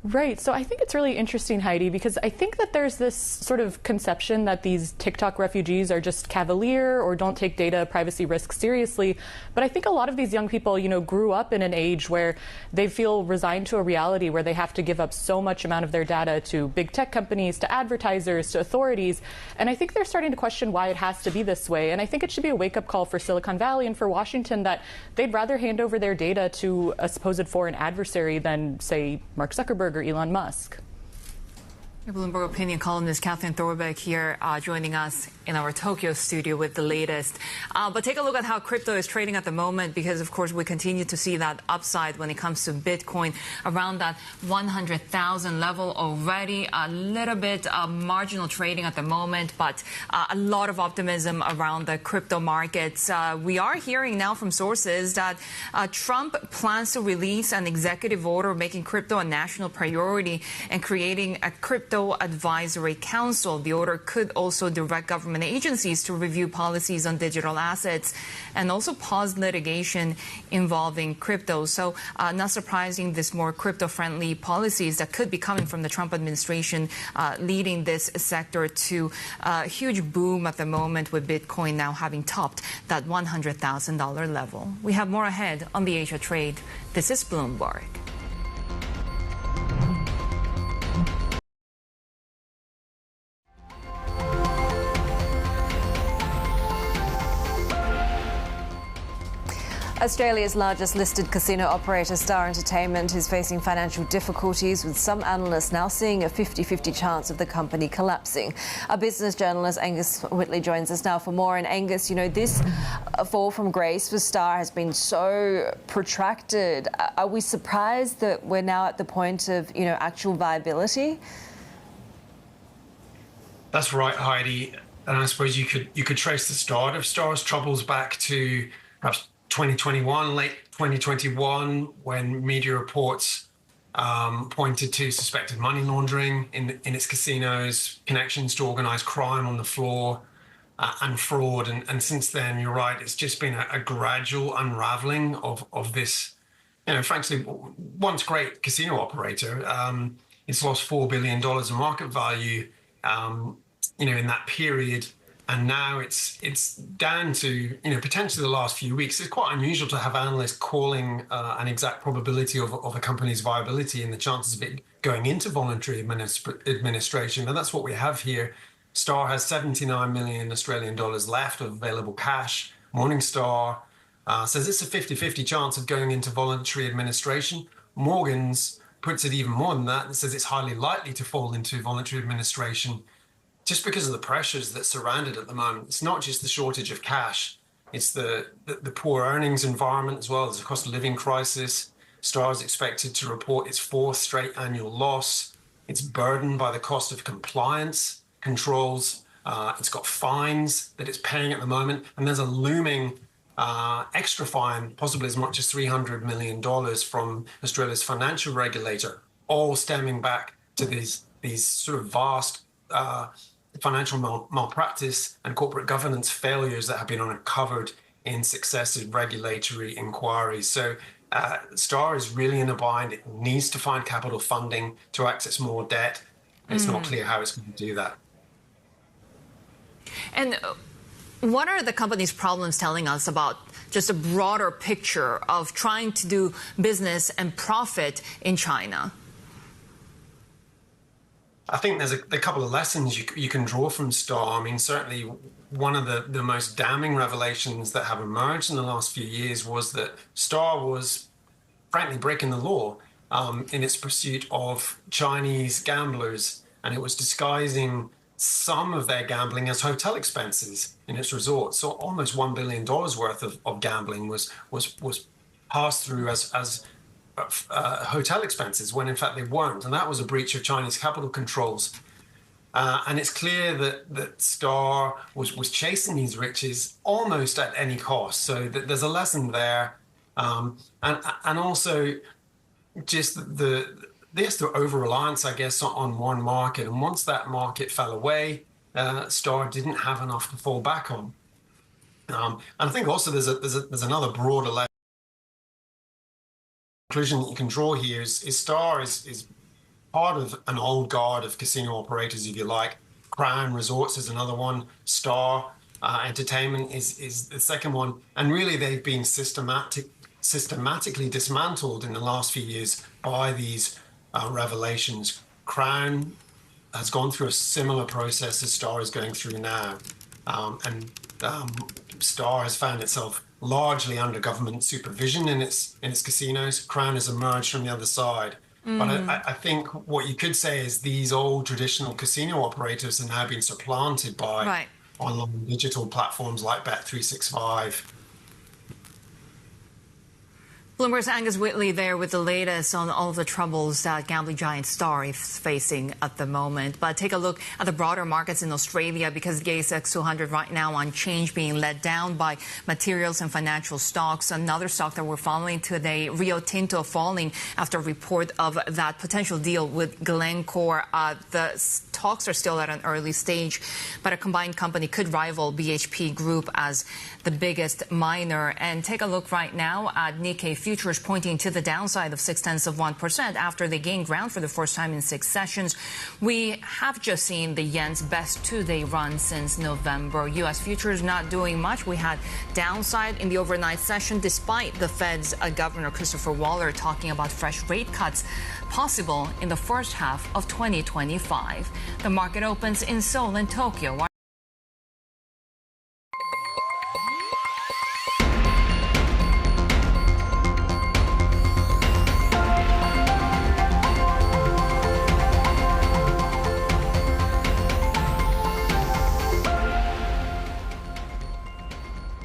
Right. So I think it's really interesting, Haidi, because I think that there's this sort of conception that these TikTok refugees are just cavalier or don't take data privacy risks seriously. But I think a lot of these young people, you know, grew up in an age where they feel resigned to a reality where they have to give up so much amount of their data to big tech companies, to advertisers, to authorities. And I think they're starting to question why it has to be this way. And I think it should be a wake-up call for Silicon Valley and for Washington that they'd rather hand over their data to a supposed foreign adversary than, say, Mark Zuckerberg or Elon Musk. Bloomberg Opinion columnist Catherine Thorbeck here joining us in our Tokyo studio with the latest. But take a look at how crypto is trading at the moment, because, of course, we continue to see that upside when it comes to Bitcoin around that 100,000 level already. A little bit marginal trading at the moment, but a lot of optimism around the crypto markets. We are hearing now from sources that Trump plans to release an executive order making crypto a national priority and creating a crypto advisory council. The order could also direct government agencies to review policies on digital assets and also pause litigation involving crypto. So not surprising, this more crypto-friendly policies that could be coming from the Trump administration leading this sector to a huge boom at the moment, with Bitcoin now having topped that $100,000 level. We have more ahead on the Asia trade. This is Bloomberg. Australia's largest listed casino operator, Star Entertainment, is facing financial difficulties, with some analysts now seeing a 50-50 chance of the company collapsing. Our business journalist Angus Whitley joins us now for more. And Angus, you know, this fall from grace for Star has been so protracted. Are we surprised that we're now at the point of, you know, actual viability? That's right, Heidi. And I suppose you could trace the start of Star's troubles back to perhaps 2021, late 2021, when media reports pointed to suspected money laundering in its casinos, connections to organised crime on the floor, and fraud. And since then, you're right, it's just been a gradual unravelling of this, you know, frankly, once great casino operator. It's lost $4 billion in market value, you know, in that period. And now it's down to, you know, potentially the last few weeks. It's quite unusual to have analysts calling an exact probability of a company's viability and the chances of it going into voluntary administration. And that's what we have here. Star has 79 million Australian dollars left of available cash. Morningstar says it's a 50-50 chance of going into voluntary administration. Morgan's puts it even more than that and says it's highly likely to fall into voluntary administration, just because of the pressures that surround it at the moment. It's not just the shortage of cash, it's the poor earnings environment as well. There's a cost of living crisis. Star is expected to report its fourth straight annual loss. It's burdened by the cost of compliance controls. It's got fines that it's paying at the moment. And there's a looming extra fine, possibly as much as $300 million from Australia's financial regulator, all stemming back to these sort of vast financial malpractice and corporate governance failures that have been uncovered in successive regulatory inquiries. So Star is really in a bind. It needs to find capital funding to access more debt. It's not clear how it's going to do that. And what are the company's problems telling us about just a broader picture of trying to do business and profit in China? I think there's a couple of lessons you can draw from Star. I mean, certainly one of the most damning revelations that have emerged in the last few years was that Star was, frankly, breaking the law in its pursuit of Chinese gamblers, and it was disguising some of their gambling as hotel expenses in its resorts. So almost $1 billion worth of gambling was passed through as hotel expenses when in fact they weren't, and that was a breach of Chinese capital controls. And it's clear that Star was chasing these riches almost at any cost. So there's a lesson there, and also just the over-reliance, I guess, on one market. And once that market fell away, Star didn't have enough to fall back on. And I think also there's another broader lesson. Conclusion that you can draw here is Star is part of an old guard of casino operators, if you like. Crown Resorts is another one. Star Entertainment is the second one. And really, they've been systematically dismantled in the last few years by these revelations. Crown has gone through a similar process as Star is going through now. And Star has found itself largely under government supervision in its casinos. Crown has emerged from the other side. But I think what you could say is these old traditional casino operators are now being supplanted by online digital platforms like Bet365. Bloomberg's Angus Whitley there with the latest on all of the troubles that gambling giant Star is facing at the moment. But take a look at the broader markets in Australia, because the ASX 200 right now unchanged, being led down by materials and financial stocks. Another stock that we're following today, Rio Tinto, falling after a report of that potential deal with Glencore. The talks are still at an early stage, but a combined company could rival BHP Group as the biggest miner. And take a look right now at Nikkei futures pointing to the downside of 0.6% after they gained ground for the first time in 6 sessions. We have just seen the yen's best 2-day run since November. U.S. futures not doing much. We had downside in the overnight session despite the Fed's Governor Christopher Waller talking about fresh rate cuts possible in the first half of 2025. The market opens in Seoul and Tokyo.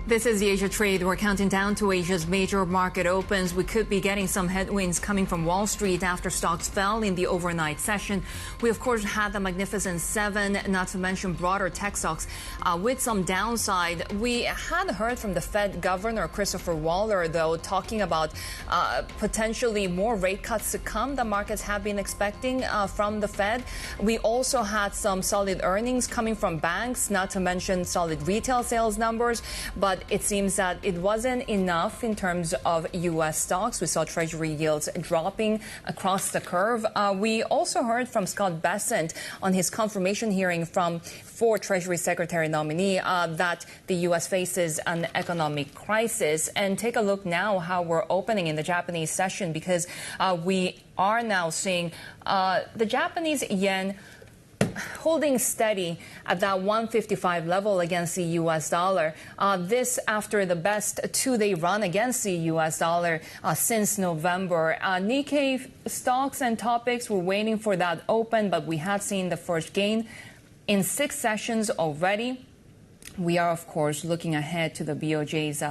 This is the Asia Trade. We're counting down to Asia's major market opens. We could be getting some headwinds coming from Wall Street after stocks fell in the overnight session. We, of course, had the Magnificent Seven, not to mention broader tech stocks with some downside. We had heard from the Fed Governor Christopher Waller, though, talking about potentially more rate cuts to come. The markets have been expecting from the Fed. We also had some solid earnings coming from banks, not to mention solid retail sales numbers. But it seems that it wasn't enough in terms of U.S. stocks. We saw Treasury yields dropping across the curve. We also heard from Scott Bessent on his confirmation hearing for Treasury Secretary nominee that the U.S. faces an economic crisis. And take a look now how we're opening in the Japanese session, because we are now seeing the Japanese yen holding steady at that 155 level against the U.S. dollar. This after the best 2-day run against the U.S. dollar since November. Nikkei stocks and topics were waiting for that open, but we have seen the first gain in 6 sessions already. We are, of course, looking ahead to the BOJ's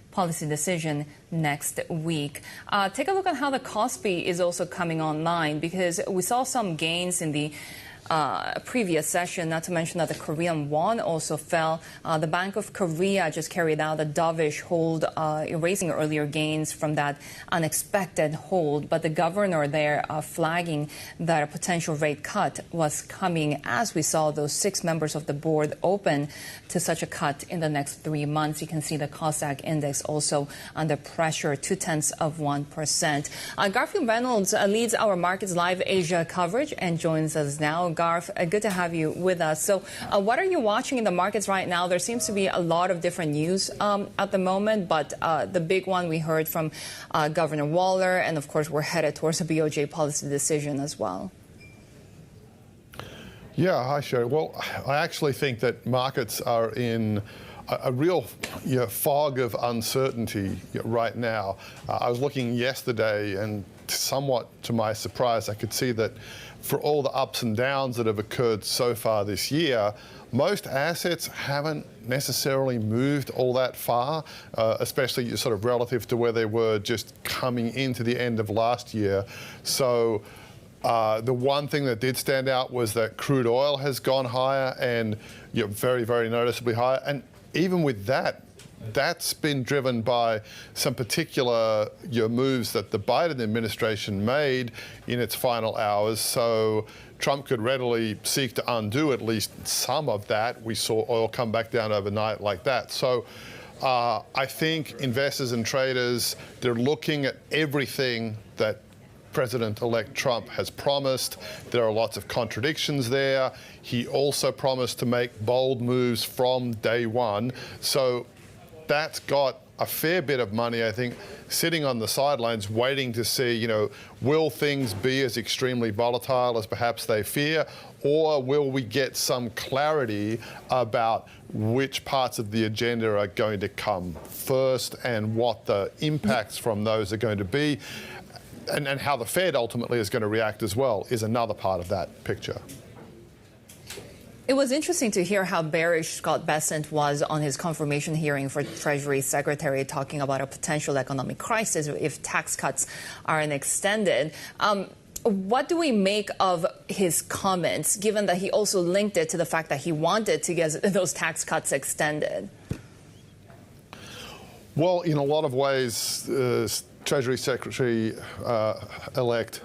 policy decision next week. Take a look at how the Kospi is also coming online, because we saw some gains in the previous session, not to mention that the Korean won also fell. The Bank of Korea just carried out a dovish hold, erasing earlier gains from that unexpected hold. But the governor there flagging that a potential rate cut was coming as we saw those 6 members of the board open to such a cut in the next 3 months. You can see the Kosdaq index also under pressure, 0.2%. Garfield Reynolds leads our Markets Live Asia coverage and joins us now. Garf, good to have you with us. So what are you watching in the markets right now? There seems to be a lot of different news at the moment, but the big one we heard from Governor Waller, and of course we're headed towards a BOJ policy decision as well. Yeah, hi, Shery. Well, I actually think that markets are in a real fog of uncertainty right now. I was looking yesterday, and somewhat to my surprise, I could see that for all the ups and downs that have occurred so far this year, most assets haven't necessarily moved all that far, especially sort of relative to where they were just coming into the end of last year. So the one thing that did stand out was that crude oil has gone higher, and very, very noticeably higher. And even with that, that's been driven by some particular moves that the Biden administration made in its final hours. So Trump could readily seek to undo at least some of that. We saw oil come back down overnight like that. So I think investors and traders, they're looking at everything that President-elect Trump has promised. There are lots of contradictions there. He also promised to make bold moves from day one. So that's got a fair bit of money, I think, sitting on the sidelines waiting to see, will things be as extremely volatile as perhaps they fear, or will we get some clarity about which parts of the agenda are going to come first and what the impacts from those are going to be, and how the Fed ultimately is going to react as well is another part of that picture. It was interesting to hear how bearish Scott Bessent was on his confirmation hearing for Treasury Secretary, talking about a potential economic crisis if tax cuts aren't extended. What do we make of his comments, given that he also linked it to the fact that he wanted to get those tax cuts extended? Well, in a lot of ways, Treasury Secretary-elect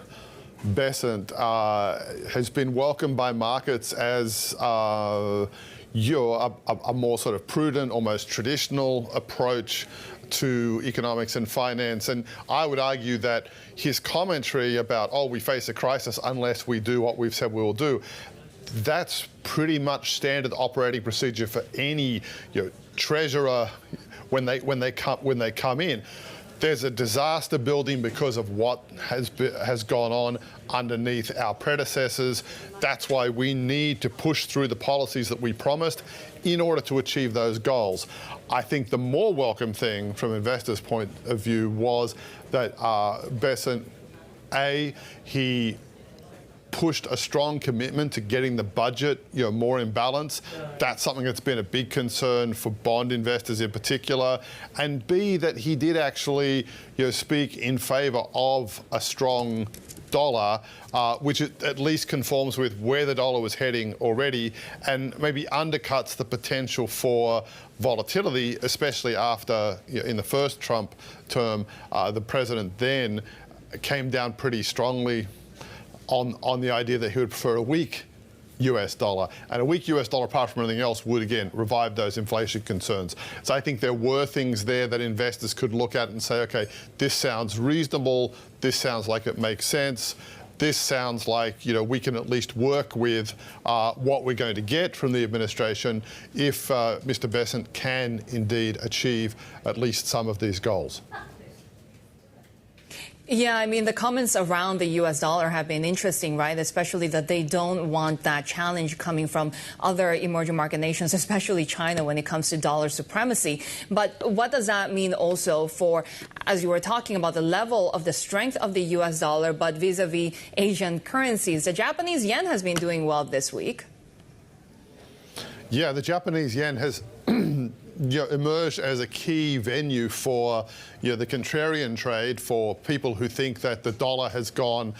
Bessent has been welcomed by markets as a more sort of prudent, almost traditional approach to economics and finance. And I would argue that his commentary about, we face a crisis unless we do what we've said we will do, that's pretty much standard operating procedure for any treasurer when they come in. There's a disaster building because of what has gone on underneath our predecessors. That's why we need to push through the policies that we promised in order to achieve those goals. I think the more welcome thing from investors' point of view was that Bessent, he pushed a strong commitment to getting the budget, more in balance. That's something that's been a big concern for bond investors in particular. And B, that he did actually, speak in favor of a strong dollar, which at least conforms with where the dollar was heading already, and maybe undercuts the potential for volatility, especially after, in the first Trump term, the president then came down pretty strongly on the idea that he would prefer a weak US dollar. And a weak US dollar, apart from anything else, would again revive those inflation concerns. So I think there were things there that investors could look at and say, okay, this sounds reasonable, this sounds like it makes sense, this sounds like we can at least work with what we're going to get from the administration if Mr. Bessent can indeed achieve at least some of these goals. Yeah, I mean, the comments around the U.S. dollar have been interesting, right? Especially that they don't want that challenge coming from other emerging market nations, especially China, when it comes to dollar supremacy. But what does that mean also for, as you were talking about, the level of the strength of the U.S. dollar, but vis-a-vis Asian currencies? The Japanese yen has been doing well this week. Yeah, the Japanese yen has emerged as a key venue for the contrarian trade, for people who think that the dollar has gone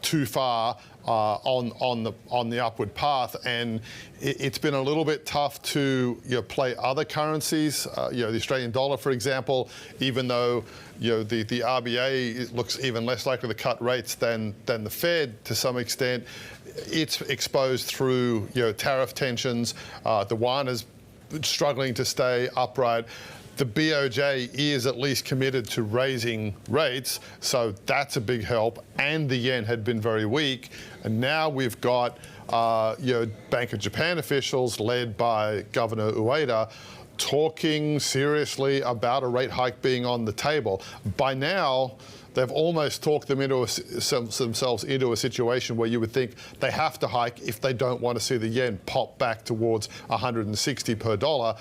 too far on the upward path, and it's been a little bit tough to play other currencies. The Australian dollar, for example, even though the RBA looks even less likely to cut rates than the Fed to some extent, it's exposed through tariff tensions. The yuan is struggling to stay upright. The BOJ is at least committed to raising rates, so that's a big help. And the yen had been very weak, and now we've got Bank of Japan officials led by Governor Ueda talking seriously about a rate hike being on the table. By now, they've almost talked them into themselves into a situation where you would think they have to hike if they don't want to see the yen pop back towards 160 per dollar.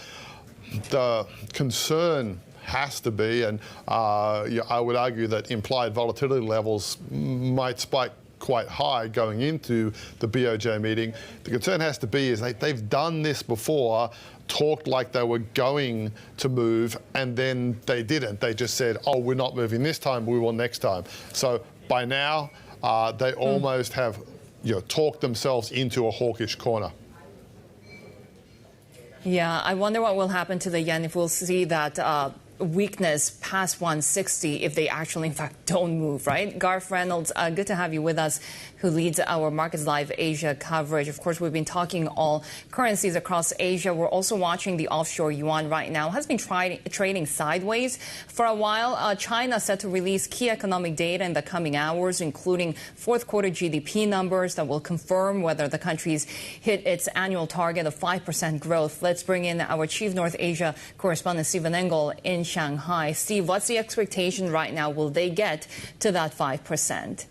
The concern has to be, and I would argue that implied volatility levels might spike quite high going into the BOJ meeting. The concern has to be is they've done this before, talked like they were going to move, and then they didn't. They just said, oh, we're not moving this time, we will next time. So by now, they almost have talked themselves into a hawkish corner. Yeah, I wonder what will happen to the yen if we'll see that weakness past 160 if they actually, in fact, don't move, right? Garth Reynolds, good to have you with us, who leads our Markets Live Asia coverage. Of course, we've been talking all currencies across Asia. We're also watching the offshore yuan right now. It has been trading sideways for a while. China set to release key economic data in the coming hours, including fourth quarter GDP numbers that will confirm whether the country's hit its annual target of 5% growth. Let's bring in our Chief North Asia correspondent, Stephen Engel, in Shanghai. Steve, what's the expectation right now? Will they get to that 5%?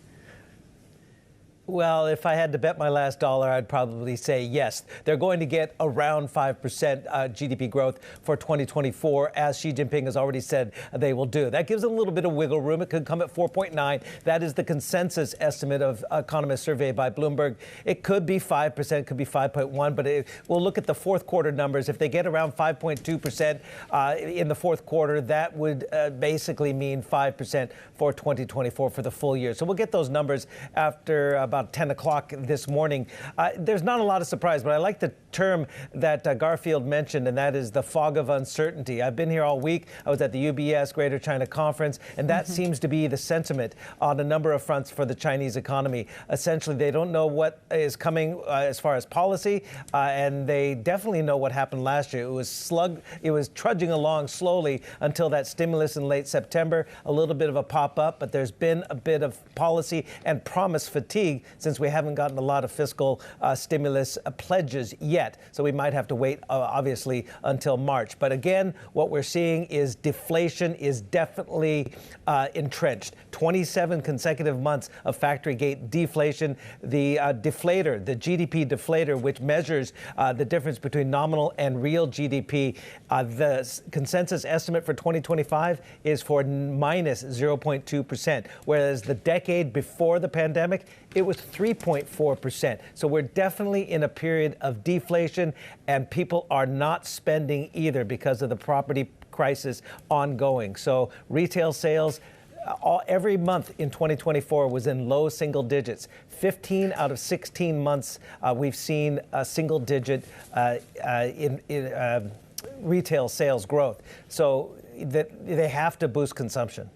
Well, if I had to bet my last dollar, I'd probably say yes. They're going to get around 5% GDP growth for 2024, as Xi Jinping has already said they will do. That gives them a little bit of wiggle room. It could come at 4.9. That is the consensus estimate of economist survey by Bloomberg. It could be 5%, could be 5.1, but we'll look at the fourth quarter numbers. If they get around 5.2% in the fourth quarter, that would basically mean 5% for 2024 for the full year. So we'll get those numbers after about 10 o'clock this morning. There's not a lot of surprise, but I like the term that Garfield mentioned, and that is the fog of uncertainty. I've been here all week. I was at the UBS Greater China Conference, and that seems to be the sentiment on a number of fronts for the Chinese economy. Essentially, they don't know what is coming as far as policy, and they definitely know what happened last year. It was trudging along slowly until that stimulus in late September, a little bit of a pop-up, but there's been a bit of policy and promise fatigue since we haven't gotten a lot of fiscal stimulus pledges yet. So we might have to wait, obviously, until March. But again, what we're seeing is deflation is definitely entrenched. 27 consecutive months of factory gate deflation. The deflator, the GDP deflator, which measures the difference between nominal and real GDP, the consensus estimate for 2025 is for minus 0.2%, whereas the decade before the pandemic, it was 3.4%. So we're definitely in a period of deflation, and people are not spending either because of the property crisis ongoing. So retail sales every month in 2024 was in low single digits. 15 out of 16 months we've seen a single digit in retail sales growth. So that they have to boost consumption.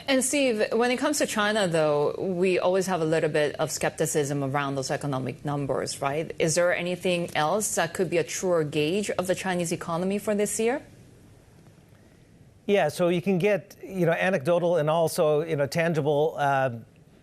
And Steve, when it comes to China, though, we always have a little bit of skepticism around those economic numbers, right? Is there anything else that could be a truer gauge of the Chinese economy for this year? Yeah, so you can get, anecdotal and also, tangible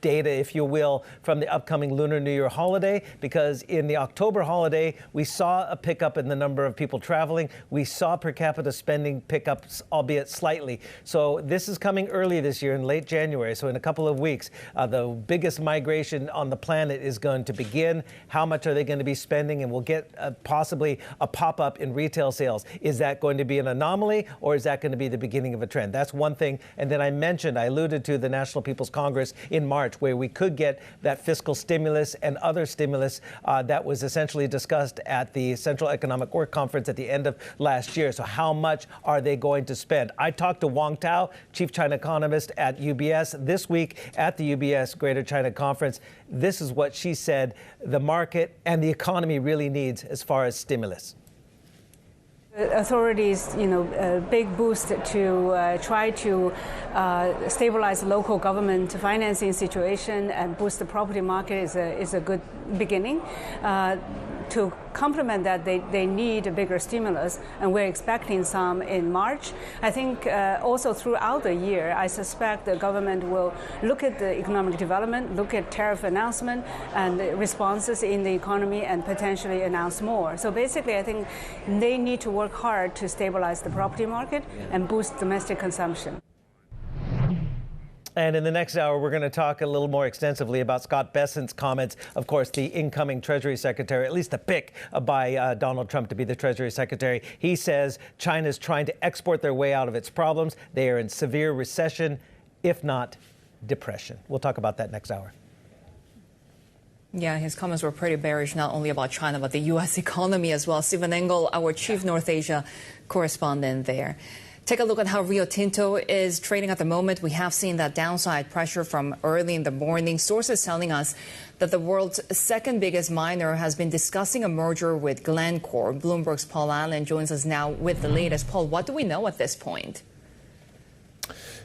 data, if you will, from the upcoming Lunar New Year holiday, because in the October holiday, we saw a pickup in the number of people traveling. We saw per capita spending pickups, albeit slightly. So this is coming early this year in late January. So in a couple of weeks, the biggest migration on the planet is going to begin. How much are they going to be spending? And we'll get possibly a pop-up in retail sales. Is that going to be an anomaly, or is that going to be the beginning of a trend? That's one thing. And then I alluded to the National People's Congress in March, where we could get that fiscal stimulus and other stimulus that was essentially discussed at the Central Economic Work Conference at the end of last year. So how much are they going to spend? I talked to Wang, chief China economist at UBS, this week at the UBS Greater China Conference. This is what she said the market and the economy really needs as far as stimulus. Authorities, a big boost to try to stabilize the local government financing situation and boost the property market is a good beginning. to complement that, they need a bigger stimulus, and we're expecting some in March. I think also throughout the year, I suspect the government will look at the economic development, look at tariff announcement and responses in the economy, and potentially announce more. So basically, I think they need to work hard to stabilize the property market and boost domestic consumption. And in the next hour, we're going to talk a little more extensively about Scott Bessent's comments. Of course, the incoming Treasury Secretary, at least a pick by Donald Trump to be the Treasury Secretary. He says China's trying to export their way out of its problems. They are in severe recession, if not depression. We'll talk about that next hour. Yeah, his comments were pretty bearish, not only about China, but the U.S. economy as well. Stephen Engel, our chief North Asia correspondent there. Take a look at how Rio Tinto is trading at the moment. We have seen that downside pressure from early in the morning. Sources telling us that the world's second biggest miner has been discussing a merger with Glencore. Bloomberg's Paul Allen joins us now with the latest. Paul, what do we know at this point?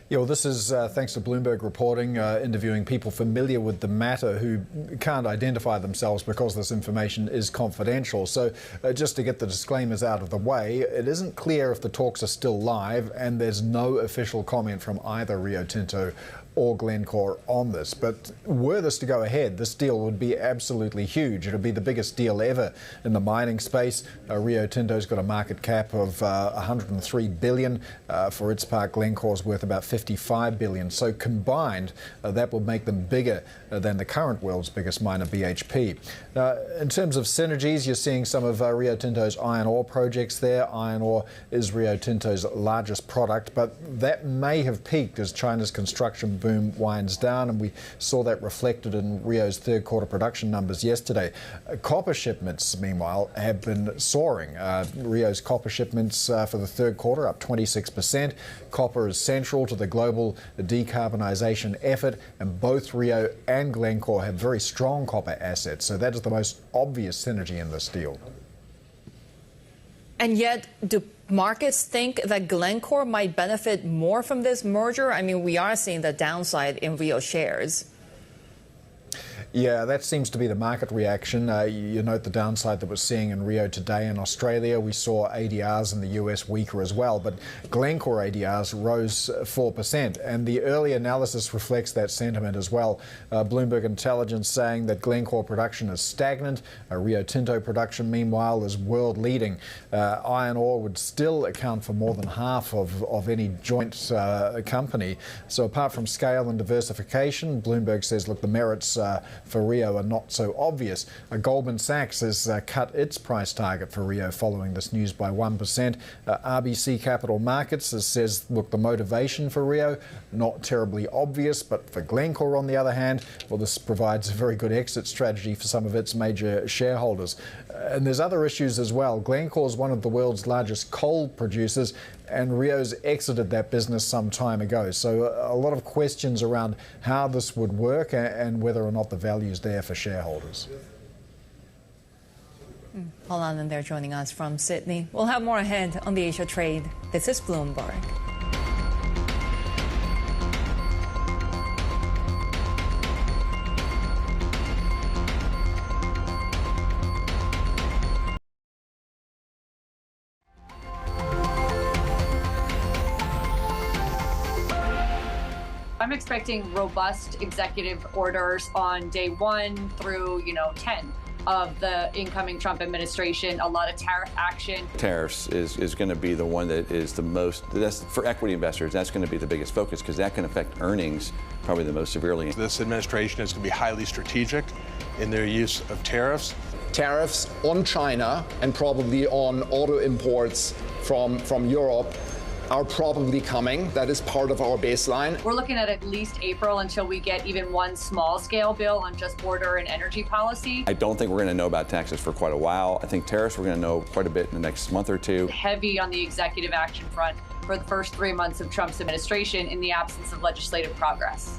Yeah, well, this is thanks to Bloomberg reporting, interviewing people familiar with the matter who can't identify themselves because this information is confidential. So just to get the disclaimers out of the way, it isn't clear if the talks are still live, and there's no official comment from either Rio Tinto or Glencore on this. But were this to go ahead, this deal would be absolutely huge. It would be the biggest deal ever in the mining space. Rio Tinto's got a market cap of 103 billion. For its part, Glencore's worth about 55 billion. So combined, that will make them bigger than the current world's biggest miner, BHP. In terms of synergies, you're seeing some of Rio Tinto's iron ore projects there. Iron ore is Rio Tinto's largest product, but that may have peaked as China's construction boom winds down, and we saw that reflected in Rio's third quarter production numbers yesterday. Copper shipments, meanwhile, have been soaring. Rio's copper shipments for the third quarter up 26%. Copper is central to the global decarbonisation effort, and both Rio and Glencore have very strong copper assets. So that is the most obvious synergy in this deal. And yet, do markets think that Glencore might benefit more from this merger? I mean, we are seeing the downside in Rio shares. Yeah, that seems to be the market reaction. You note the downside that we're seeing in Rio today. In Australia, we saw ADRs in the US weaker as well, but Glencore ADRs rose 4%, and the early analysis reflects that sentiment as well. Bloomberg Intelligence saying that Glencore production is stagnant. Rio Tinto production, meanwhile, is world-leading. Iron ore would still account for more than half of any joint company. So apart from scale and diversification, Bloomberg says, look, the merits for Rio are not so obvious. Goldman Sachs has cut its price target for Rio following this news by 1%. RBC Capital Markets says, look, the motivation for Rio, not terribly obvious, but for Glencore, on the other hand, well, this provides a very good exit strategy for some of its major shareholders. And there's other issues as well. Glencore is one of the world's largest coal producers, and Rio's exited that business some time ago. So a lot of questions around how this would work and whether or not the value is there for shareholders. Paul Allen there joining us from Sydney. We'll have more ahead on the Asia trade. This is Bloomberg. I'm expecting robust executive orders on day 1 through, 10 of the incoming Trump administration, a lot of tariff action. Tariffs is going to be the one that is the most, that's for equity investors, that's going to be the biggest focus because that can affect earnings probably the most severely. This administration is going to be highly strategic in their use of tariffs. Tariffs on China and probably on auto imports from Europe are probably coming. That is part of our baseline. We're looking at least April until we get even one small-scale bill on just border and energy policy. I don't think we're going to know about taxes for quite a while. I think tariffs we're going to know quite a bit in the next month or two. Heavy on the executive action front for the first 3 months of Trump's administration in the absence of legislative progress.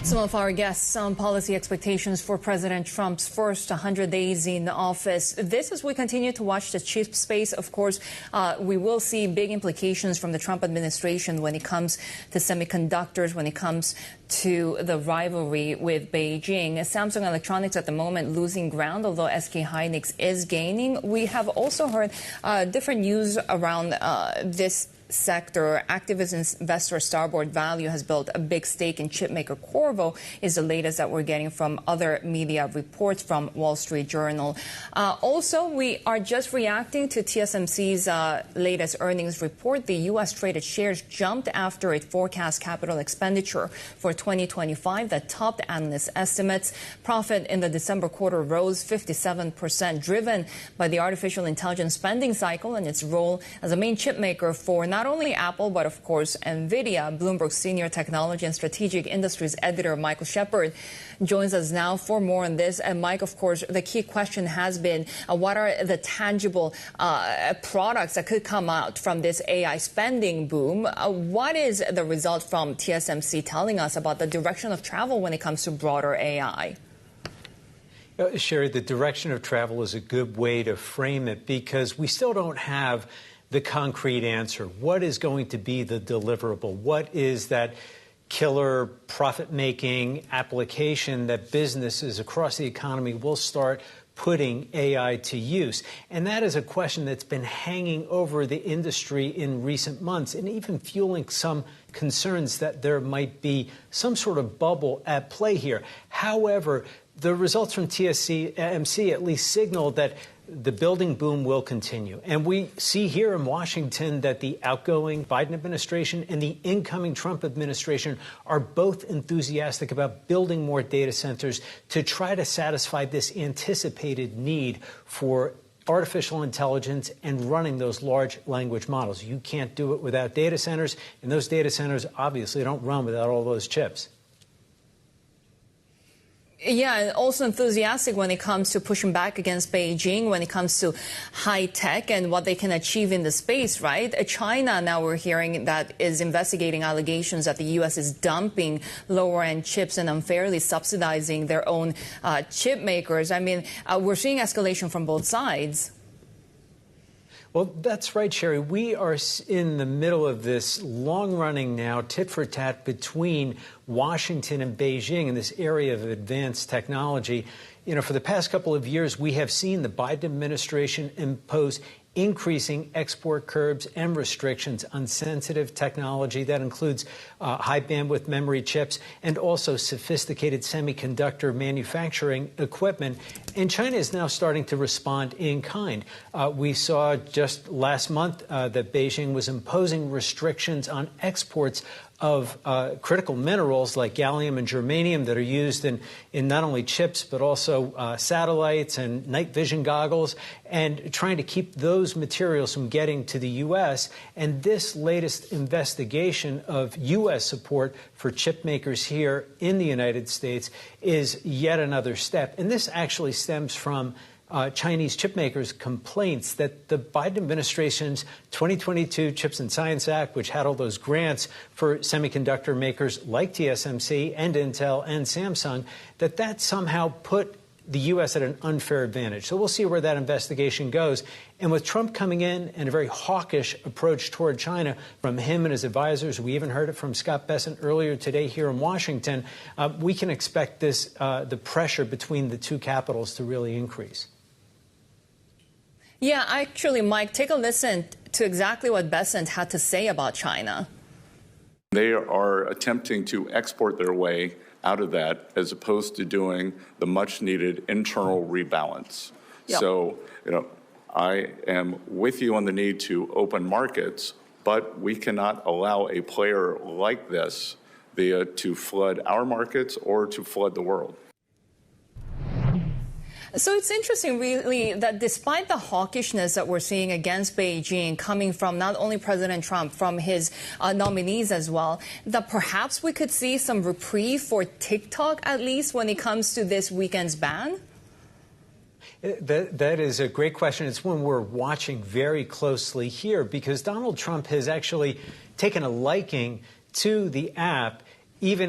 Some of our guests on policy expectations for President Trump's first 100 days in office. This as we continue to watch the chip space. Of course, we will see big implications from the Trump administration when it comes to semiconductors, when it comes to the rivalry with Beijing. Samsung Electronics at the moment losing ground, although SK Hynix is gaining. We have also heard different news around this sector. Activist investor Starboard Value has built a big stake in chipmaker Qorvo, is the latest that we're getting from other media reports from Wall Street Journal. Also, we are just reacting to TSMC's latest earnings report. The U.S. traded shares jumped after it forecast capital expenditure for 2025 that topped analyst estimates. Profit in the December quarter rose 57%, driven by the artificial intelligence spending cycle and its role as a main chipmaker for not only Apple, but of course, NVIDIA. Bloomberg senior technology and strategic industries editor Michael Shepard joins us now for more on this. And Mike, of course, the key question has been what are the tangible products that could come out from this AI spending boom? What is the result from TSMC telling us about the direction of travel when it comes to broader AI? Shery, the direction of travel is a good way to frame it because we still don't have the concrete answer. What is going to be the deliverable? What is that killer profit-making application that businesses across the economy will start putting AI to use? And that is a question that's been hanging over the industry in recent months and even fueling some concerns that there might be some sort of bubble at play here. However, the results from TSMC at least signal that the building boom will continue. And we see here in Washington that the outgoing Biden administration and the incoming Trump administration are both enthusiastic about building more data centers to try to satisfy this anticipated need for artificial intelligence and running those large language models. You can't do it without data centers, and those data centers obviously don't run without all those chips. Yeah, and also enthusiastic when it comes to pushing back against Beijing, when it comes to high tech and what they can achieve in the space, right? China, now we're hearing that is investigating allegations that the U.S. is dumping lower-end chips and unfairly subsidizing their own chip makers. I mean, we're seeing escalation from both sides. Well, that's right, Shery. We are in the middle of this long-running now tit-for-tat between Washington and Beijing in this area of advanced technology. You know, for the past couple of years, we have seen the Biden administration impose increasing export curbs and restrictions on sensitive technology. That includes high bandwidth memory chips and also sophisticated semiconductor manufacturing equipment. And China is now starting to respond in kind. We saw just last month that Beijing was imposing restrictions on exports of critical minerals like gallium and germanium that are used in not only chips but also satellites and night vision goggles, and trying to keep those materials from getting to the U.S. And this latest investigation of U.S. support for chip makers here in the United States is yet another step. And this actually stems from Chinese chipmakers' complaints that the Biden administration's 2022 Chips and Science Act, which had all those grants for semiconductor makers like TSMC and Intel and Samsung, that somehow put the U.S. at an unfair advantage. So we'll see where that investigation goes. And with Trump coming in and a very hawkish approach toward China from him and his advisors, we even heard it from Scott Bessent earlier today here in Washington, we can expect this the pressure between the two capitals to really increase. Yeah, actually, Mike, take a listen to exactly what Bessent had to say about China. They are attempting to export their way out of that as opposed to doing the much needed internal rebalance. Yep. So, you know, I am with you on the need to open markets, but we cannot allow a player like this to flood our markets or to flood the world. So it's interesting, really, that despite the hawkishness that we're seeing against Beijing coming from not only President Trump, from his nominees as well, that perhaps we could see some reprieve for TikTok, at least when it comes to this weekend's ban? That is a great question. It's one we're watching very closely here because Donald Trump has actually taken a liking to the app even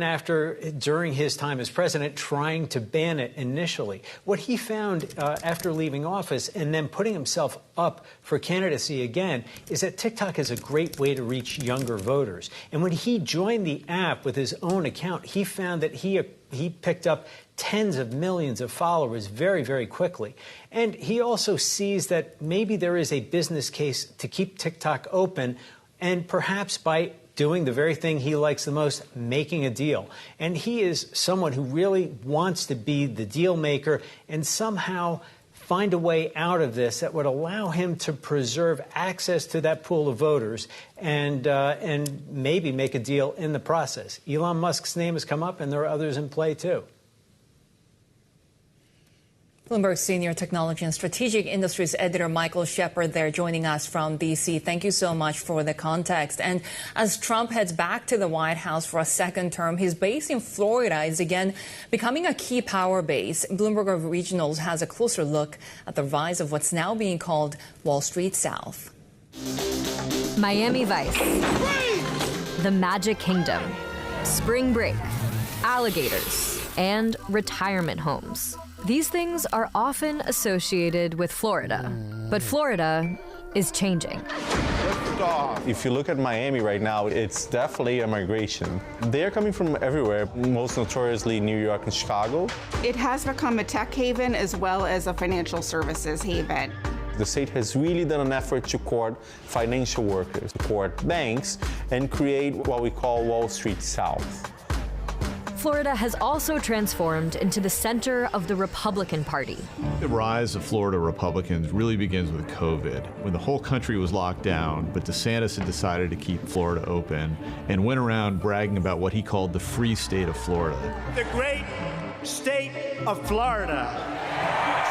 during his time as president, trying to ban it initially. What he found after leaving office and then putting himself up for candidacy again is that TikTok is a great way to reach younger voters. And when he joined the app with his own account, he found that he picked up tens of millions of followers very, very quickly. And he also sees that maybe there is a business case to keep TikTok open, and perhaps by doing the very thing he likes the most, making a deal. And he is someone who really wants to be the deal maker and somehow find a way out of this that would allow him to preserve access to that pool of voters and maybe make a deal in the process. Elon Musk's name has come up, and there are others in play, too. Bloomberg Senior Technology and Strategic Industries Editor Michael Shepard there joining us from D.C. Thank you so much for the context. And as Trump heads back to the White House for a second term, his base in Florida is again becoming a key power base. Bloomberg Regionals has a closer look at the rise of what's now being called Wall Street South. Miami Vice, the Magic Kingdom, spring break, alligators, and retirement homes. These things are often associated with Florida, but Florida is changing. If you look at Miami right now, it's definitely a migration. They're coming from everywhere, most notoriously New York and Chicago. It has become a tech haven as well as a financial services haven. The state has really done an effort to court financial workers, court banks, and create what we call Wall Street South. Florida has also transformed into the center of the Republican Party. The rise of Florida Republicans really begins with COVID, when the whole country was locked down, but DeSantis had decided to keep Florida open and went around bragging about what he called the free state of Florida. The great state of Florida.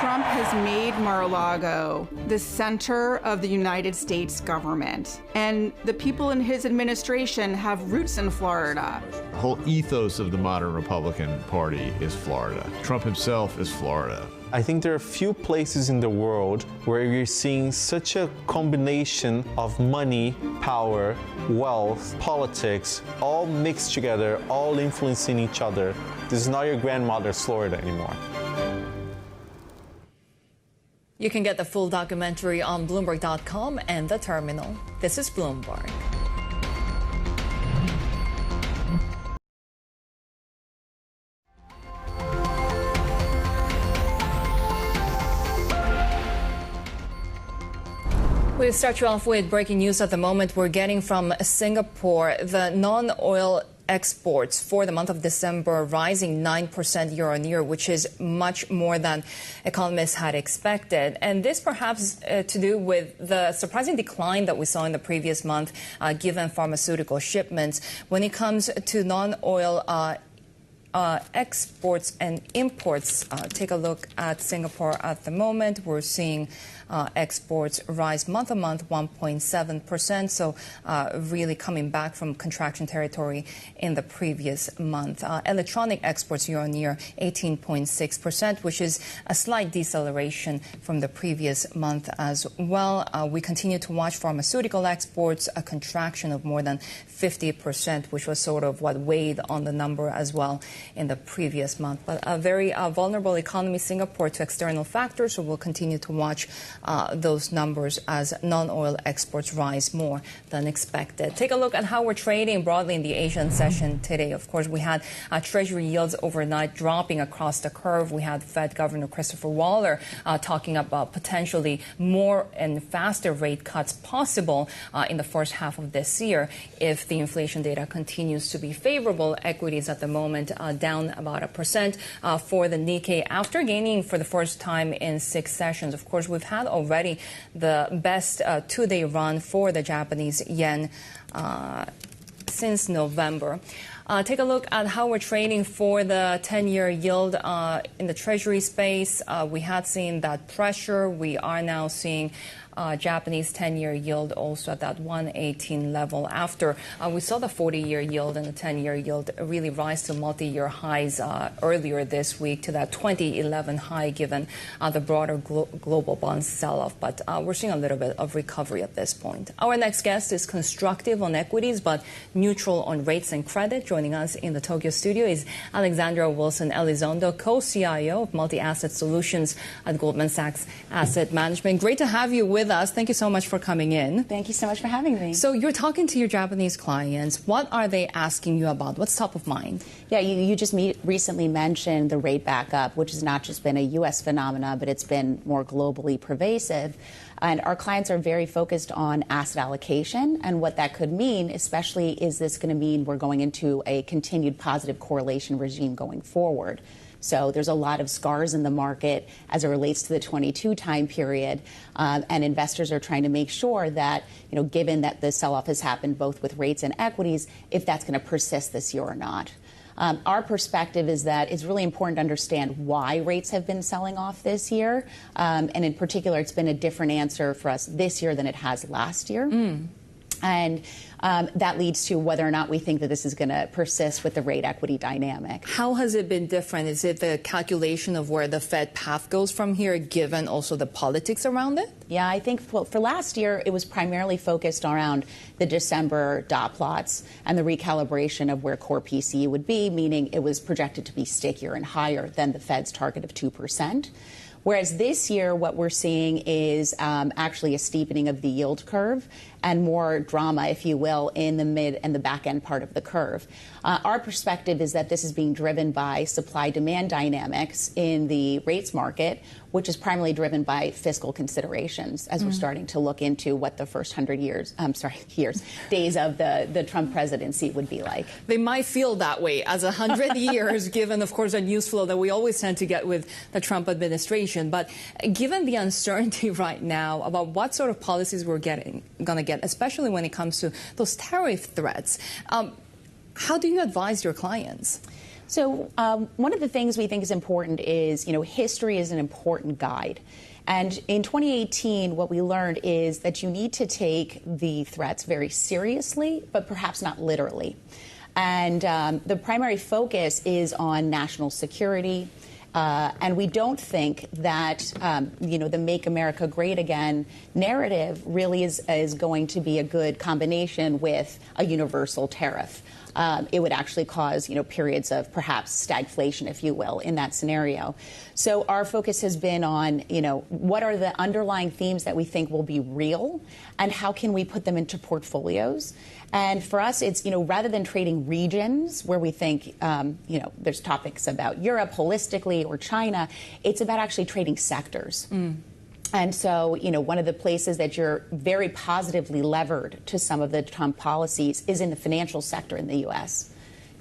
Trump has made Mar-a-Lago the center of the United States government, and the people in his administration have roots in Florida. The whole ethos of the modern Republican Party is Florida. Trump himself is Florida. I think there are few places in the world where you're seeing such a combination of money, power, wealth, politics, all mixed together, all influencing each other. This is not your grandmother's Florida anymore. You can get the full documentary on Bloomberg.com and the terminal. This is Bloomberg. We'll start you off with breaking news at the moment. We're getting from Singapore. The non-oil exports for the month of December rising 9% year on year, which is much more than economists had expected. And this perhaps to do with the surprising decline that we saw in the previous month, given pharmaceutical shipments. When it comes to non-oil exports and imports, take a look at Singapore at the moment. We're seeing exports rise month on month 1.7%, so really coming back from contraction territory in the previous month. Electronic exports year on year 18.6%, which is a slight deceleration from the previous month as well. We continue to watch pharmaceutical exports, a contraction of more than 50%, which was sort of what weighed on the number as well in the previous month. But a very vulnerable economy, Singapore, to external factors, so we'll continue to watch those numbers as non-oil exports rise more than expected. Take a look at how we're trading broadly in the Asian session today. Of course, we had Treasury yields overnight dropping across the curve. We had Fed Governor Christopher Waller talking about potentially more and faster rate cuts possible in the first half of this year if the inflation data continues to be favorable. Equities at the moment down about 1% for the Nikkei after gaining for the first time in 6 sessions. Of course, we've had already the best two-day run for the Japanese yen since November. Take a look at how we're trading for the 10-year yield in the Treasury space. We had seen that pressure. We are now seeing Japanese 10-year yield also at that 118 level after we saw the 40-year yield and the 10-year yield really rise to multi-year highs earlier this week to that 2011 high given the broader global bond sell-off. But we're seeing a little bit of recovery at this point. Our next guest is constructive on equities but neutral on rates and credit. Joining us in the Tokyo studio is Alexandra Wilson-Elizondo, co-CIO of Multi-Asset Solutions at Goldman Sachs Asset Management. Great to have you with us. Thank you so much for coming in. Thank you so much for having me. So you're talking to your Japanese clients. What are they asking you about? What's top of mind? Yeah, you just recently mentioned the rate backup, which has not just been a U.S. phenomena, but it's been more globally pervasive. And our clients are very focused on asset allocation and what that could mean, especially is this going to mean we're going into a continued positive correlation regime going forward. So there's a lot of scars in the market as it relates to the 22 time period. And investors are trying to make sure that, given that the sell-off has happened both with rates and equities, if that's going to persist this year or not. Our perspective is that it's really important to understand why rates have been selling off this year. And in particular, it's been a different answer for us this year than it has last year. And that leads to whether or not we think that this is going to persist with the rate equity dynamic. How has it been different? Is it the calculation of where the Fed path goes from here, given also the politics around it? Yeah, I think for last year, it was primarily focused around the December dot plots and the recalibration of where core PCE would be, meaning it was projected to be stickier and higher than the Fed's target of 2%. Whereas this year, what we're seeing is actually a steepening of the yield curve and more drama, if you will, in the mid and the back end part of the curve. Our perspective is that this is being driven by supply-demand dynamics in the rates market, which is primarily driven by fiscal considerations as we're starting to look into what the first 100 days of the Trump presidency would be like. They might feel that way as 100 years, given, of course, a news flow that we always tend to get with the Trump administration. But given the uncertainty right now about what sort of policies we're going to get, especially when it comes to those tariff threats, how do you advise your clients? So one of the things we think is important is, history is an important guide. And in 2018, what we learned is that you need to take the threats very seriously, but perhaps not literally. And the primary focus is on national security. And we don't think that, the Make America Great Again narrative really is going to be a good combination with a universal tariff. It would actually cause, periods of perhaps stagflation, if you will, in that scenario. So our focus has been on, what are the underlying themes that we think will be real and how can we put them into portfolios? And for us, it's, rather than trading regions where we think, there's topics about Europe holistically or China, it's about actually trading sectors. And so, one of the places that you're very positively levered to some of the Trump policies is in the financial sector in the U.S.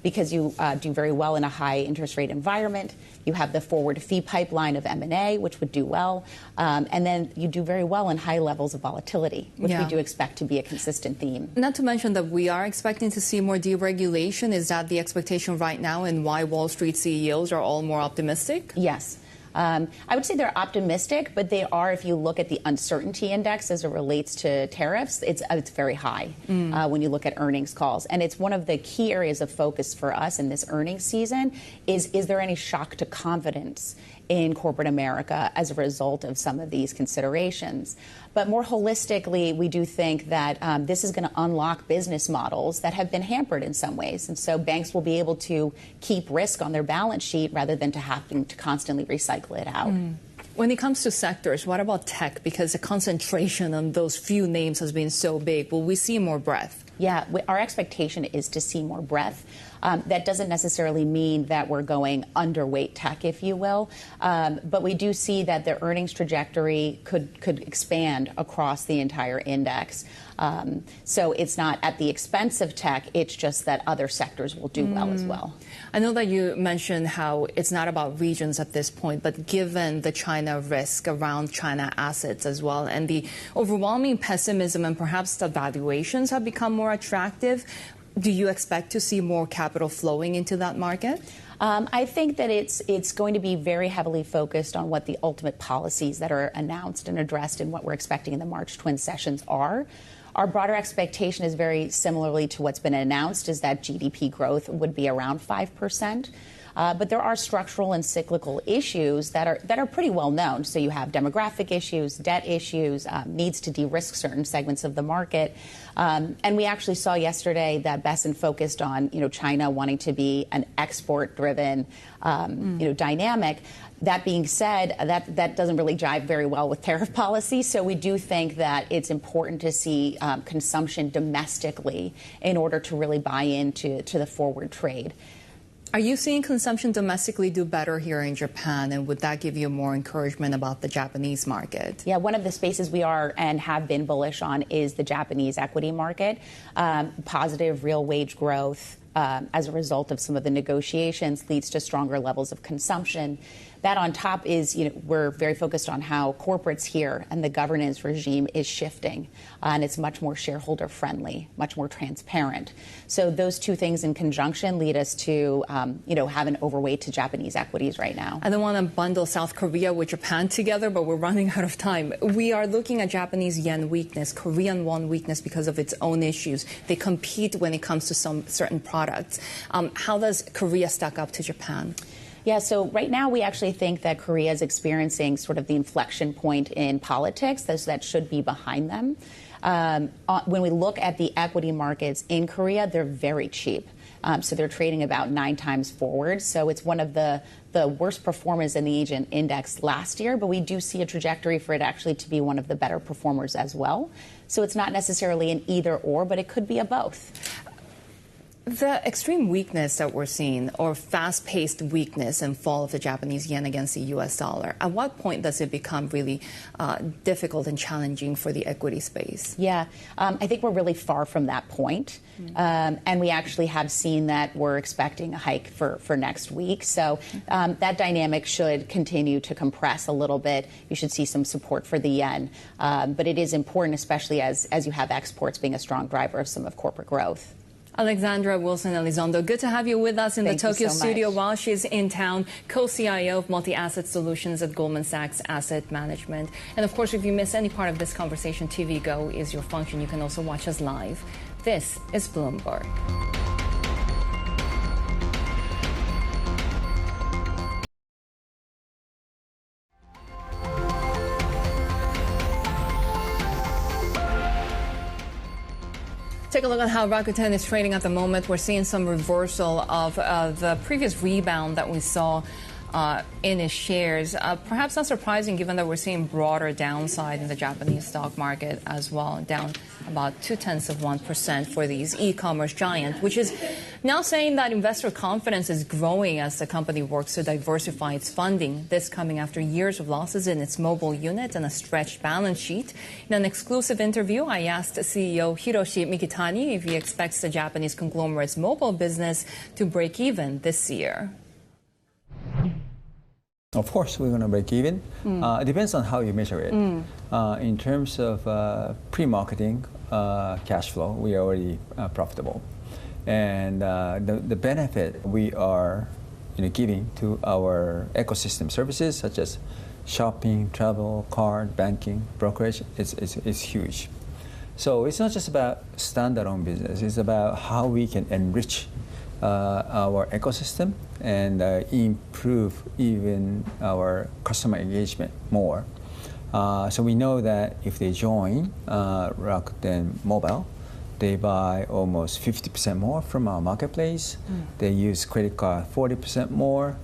because you do very well in a high interest rate environment. You have the forward fee pipeline of M&A, which would do well. And then you do very well in high levels of volatility, which we do expect to be a consistent theme. Not to mention that we are expecting to see more deregulation. Is that the expectation right now, and why Wall Street CEOs are all more optimistic? Yes. I would say they're optimistic, but they are, if you look at the uncertainty index as it relates to tariffs, it's very high when you look at earnings calls. And it's one of the key areas of focus for us in this earnings season is there any shock to confidence in corporate America as a result of some of these considerations? But more holistically, we do think that this is going to unlock business models that have been hampered in some ways. And so banks will be able to keep risk on their balance sheet rather than to having to constantly recycle it out. When it comes to sectors, what about tech? Because the concentration on those few names has been so big. Will we see more breadth? Yeah, our expectation is to see more breadth. That doesn't necessarily mean that we're going underweight tech, if you will. But we do see that the earnings trajectory could expand across the entire index. So it's not at the expense of tech. It's just that other sectors will do well as well. I know that you mentioned how it's not about regions at this point, but given the China risk around China assets as well and the overwhelming pessimism and perhaps the valuations have become more attractive, do you expect to see more capital flowing into that market? I think that it's going to be very heavily focused on what the ultimate policies that are announced and addressed in what we're expecting in the March twin sessions are. Our broader expectation is very similarly to what's been announced, is that GDP growth would be around 5%. But there are structural and cyclical issues that are pretty well known. So you have demographic issues, debt issues, needs to de-risk certain segments of the market. And we actually saw yesterday that Bessent focused on, China wanting to be an export-driven, dynamic. That being said, that doesn't really jive very well with tariff policy. So we do think that it's important to see consumption domestically in order to really buy into the forward trade. Are you seeing consumption domestically do better here in Japan, and would that give you more encouragement about the Japanese market? Yeah, one of the spaces we are and have been bullish on is the Japanese equity market. Positive real wage growth as a result of some of the negotiations leads to stronger levels of consumption. That on top is, we're very focused on how corporates here and the governance regime is shifting, and it's much more shareholder friendly, much more transparent. So those two things in conjunction lead us to, have an overweight to Japanese equities right now. I don't want to bundle South Korea with Japan together, but we're running out of time. We are looking at Japanese yen weakness, Korean won weakness because of its own issues. They compete when it comes to some certain products. How does Korea stack up to Japan? Yeah, so right now we actually think that Korea is experiencing sort of the inflection point in politics, that should be behind them. When we look at the equity markets in Korea, they're very cheap. So they're trading about 9 times forward. So it's one of the worst performers in the Asian index last year, but we do see a trajectory for it actually to be one of the better performers as well. So it's not necessarily an either or, but it could be a both. The extreme weakness that we're seeing, or fast-paced weakness and fall of the Japanese yen against the U.S. dollar, at what point does it become really difficult and challenging for the equity space? Yeah, I think we're really far from that point. And we actually have seen that we're expecting a hike for next week. So that dynamic should continue to compress a little bit. You should see some support for the yen. But it is important, especially as you have exports being a strong driver of some of corporate growth. Alexandra Wilson-Elizondo, good to have you with us in the Tokyo studio while she's in town, co-CIO of Multi-Asset Solutions at Goldman Sachs Asset Management. And of course, if you miss any part of this conversation, TV Go is your function. You can also watch us live. This is Bloomberg. Take a look at how Rakuten is trading at the moment. We're seeing some reversal of the previous rebound that we saw in its shares. Perhaps not surprising given that we're seeing broader downside in the Japanese stock market as well, down about 0.2% for these e-commerce giant, which is now saying that investor confidence is growing as the company works to diversify its funding. This coming after years of losses in its mobile unit and a stretched balance sheet. In an exclusive interview, I asked CEO Hiroshi Mikitani if he expects the Japanese conglomerate's mobile business to break even this year. Of course, we're going to break even. It depends on how you measure it. In terms of pre-marketing cash flow, we are already profitable. And the benefit we are giving to our ecosystem services, such as shopping, travel, card, banking, brokerage, is huge. So it's not just about standalone business. It's about how we can enrich our ecosystem and improve even our customer engagement more. So we know that if they join Rakuten Mobile, they buy almost 50% more from our marketplace. They use credit card 40% more.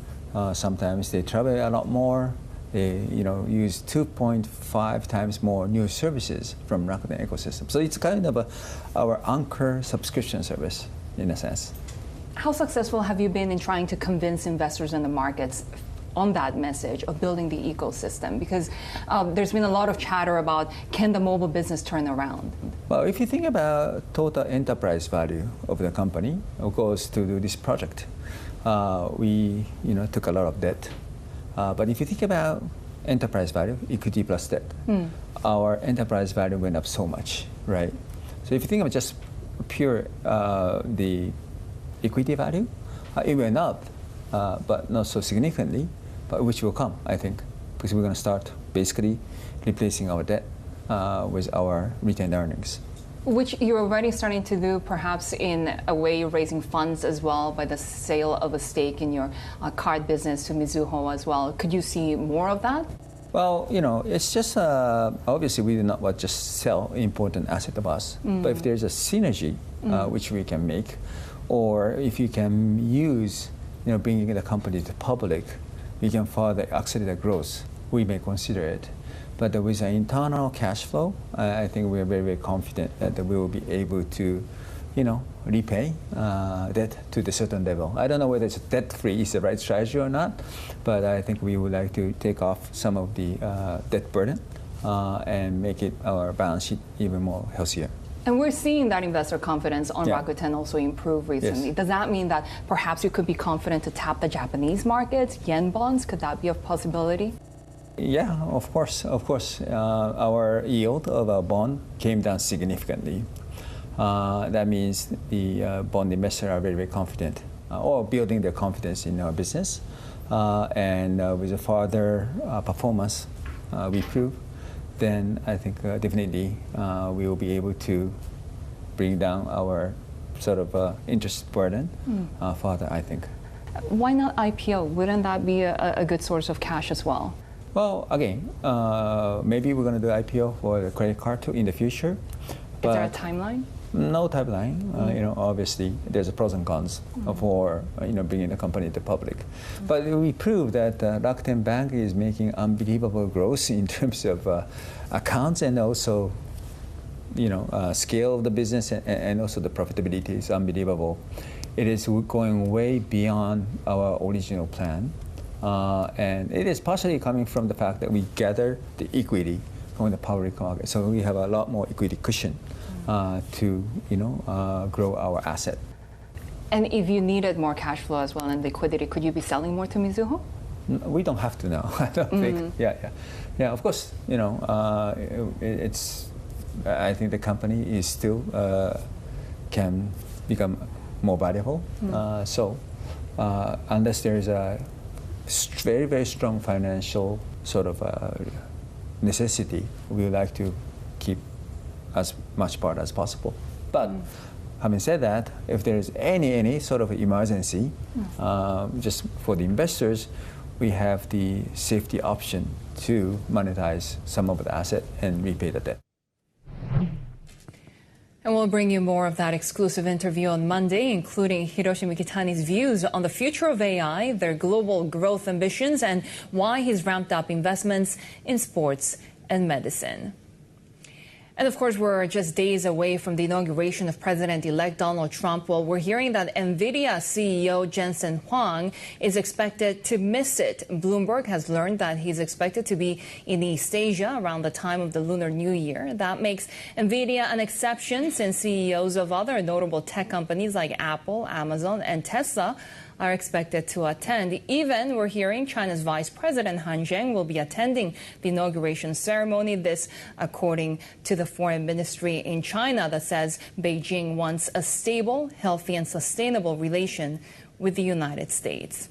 Sometimes they travel a lot more. They use 2.5 times more new services from Rakuten ecosystem. So it's kind of our anchor subscription service in a sense. How successful have you been in trying to convince investors in the markets on that message of building the ecosystem? Because there's been a lot of chatter about, can the mobile business turn around? Well, if you think about total enterprise value of the company, of course, to do this project, we took a lot of debt. But if you think about enterprise value, equity plus debt, our enterprise value went up so much, right? So if you think of just pure the equity value, it went up but not so significantly, but which will come, I think, because we're going to start basically replacing our debt with our retained earnings. Which you're already starting to do, perhaps in a way raising funds as well by the sale of a stake in your card business to Mizuho as well. Could you see more of that? Well, it's just obviously we do not want to just sell important asset of us, but if there's a synergy which we can make, or if you can use, bringing the company to public, we can further accelerate growth, we may consider it. But with an internal cash flow, I think we are very, very confident that we will be able to, repay debt to the certain level. I don't know whether it's debt-free is the right strategy or not, but I think we would like to take off some of the debt burden and make it our balance sheet even more healthier. And we're seeing that investor confidence on Rakuten also improve recently. Yes. Does that mean that perhaps you could be confident to tap the Japanese markets, yen bonds? Could that be a possibility? Yeah, of course. Our yield of our bond came down significantly. That means the bond investors are very, very confident or building their confidence in our business. And with a further performance we prove, then I think definitely we will be able to bring down our sort of interest burden further, I think. Why not IPO? Wouldn't that be a good source of cash as well? Well, again, maybe we're going to do IPO for the credit card too in the future. But is there a timeline? No timeline. Obviously, there's a pros and cons for bringing the company to public. But we proved that Rakuten Bank is making unbelievable growth in terms of accounts and also scale of the business and also the profitability is unbelievable. It is going way beyond our original plan. And it is partially coming from the fact that we gather the equity from the public market. So we have a lot more equity cushion to grow our asset. And if you needed more cash flow as well and liquidity, could you be selling more to Mizuho? We don't have to now. I don't think. Yeah. Of course, it's. I think the company is still can become more valuable. So unless there is a very, very strong financial sort of necessity, we would like to keep as much part as possible. But having said that, if there is any sort of emergency, just for the investors, we have the safety option to monetize some of the asset and repay the debt. And we'll bring you more of that exclusive interview on Monday, including Hiroshi Mikitani's views on the future of AI, their global growth ambitions, and why he's ramped up investments in sports and medicine. And of course, we're just days away from the inauguration of President-elect Donald Trump. Well, we're hearing that NVIDIA CEO Jensen Huang is expected to miss it. Bloomberg has learned that he's expected to be in East Asia around the time of the Lunar New Year. That makes NVIDIA an exception since CEOs of other notable tech companies like Apple, Amazon, and Tesla are expected to attend. Even we're hearing China's Vice President Han Zheng will be attending the inauguration ceremony. This according to the Foreign Ministry in China that says Beijing wants a stable, healthy, and sustainable relation with the United States.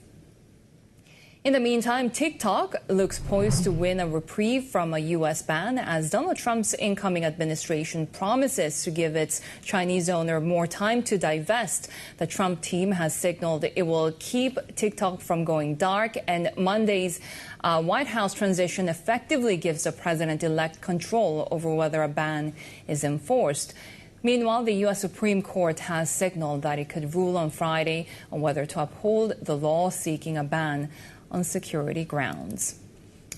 In the meantime, TikTok looks poised to win a reprieve from a U.S. ban as Donald Trump's incoming administration promises to give its Chinese owner more time to divest. The Trump team has signaled it will keep TikTok from going dark, and Monday's White House transition effectively gives the president-elect control over whether a ban is enforced. Meanwhile, the U.S. Supreme Court has signaled that it could rule on Friday on whether to uphold the law seeking a ban on security grounds.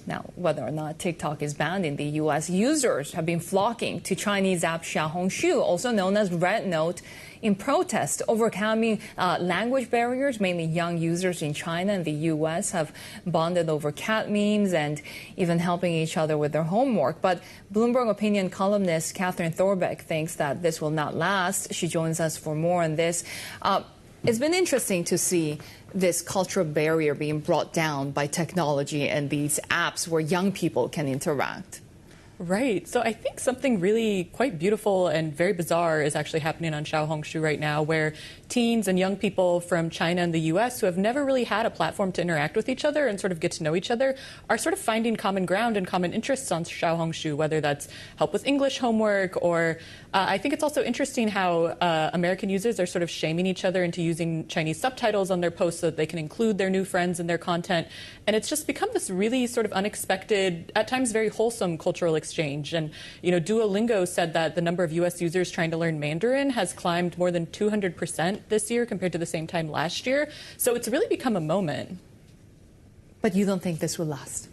Now, whether or not TikTok is banned in the U.S., users have been flocking to Chinese app Xiaohongshu, also known as RedNote, in protest, overcoming language barriers. Mainly young users in China and the U.S. have bonded over cat memes and even helping each other with their homework. But Bloomberg Opinion columnist Catherine Thorbeck thinks that this will not last. She joins us for more on this. It's been interesting to see this cultural barrier being brought down by technology and these apps where young people can interact. Right. So I think something really quite beautiful and very bizarre is actually happening on Xiaohongshu right now, where teens and young people from China and the U.S. who have never really had a platform to interact with each other and sort of get to know each other are sort of finding common ground and common interests on Xiaohongshu, whether that's help with English homework or I think it's also interesting how American users are sort of shaming each other into using Chinese subtitles on their posts so that they can include their new friends in their content. And it's just become this really sort of unexpected, at times very wholesome cultural exchange. And, Duolingo said that the number of U.S. users trying to learn Mandarin has climbed more than 200% this year compared to the same time last year. So it's really become a moment. But you don't think this will last?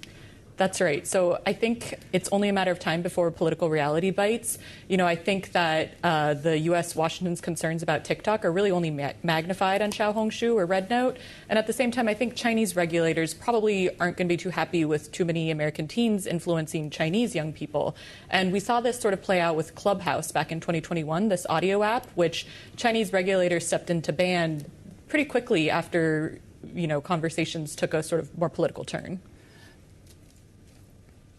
That's right. So I think it's only a matter of time before political reality bites. I think that the U.S. Washington's concerns about TikTok are really only magnified on Xiaohongshu or RedNote. And at the same time, I think Chinese regulators probably aren't going to be too happy with too many American teens influencing Chinese young people. And we saw this sort of play out with Clubhouse back in 2021, this audio app, which Chinese regulators stepped in to ban pretty quickly after, conversations took a sort of more political turn.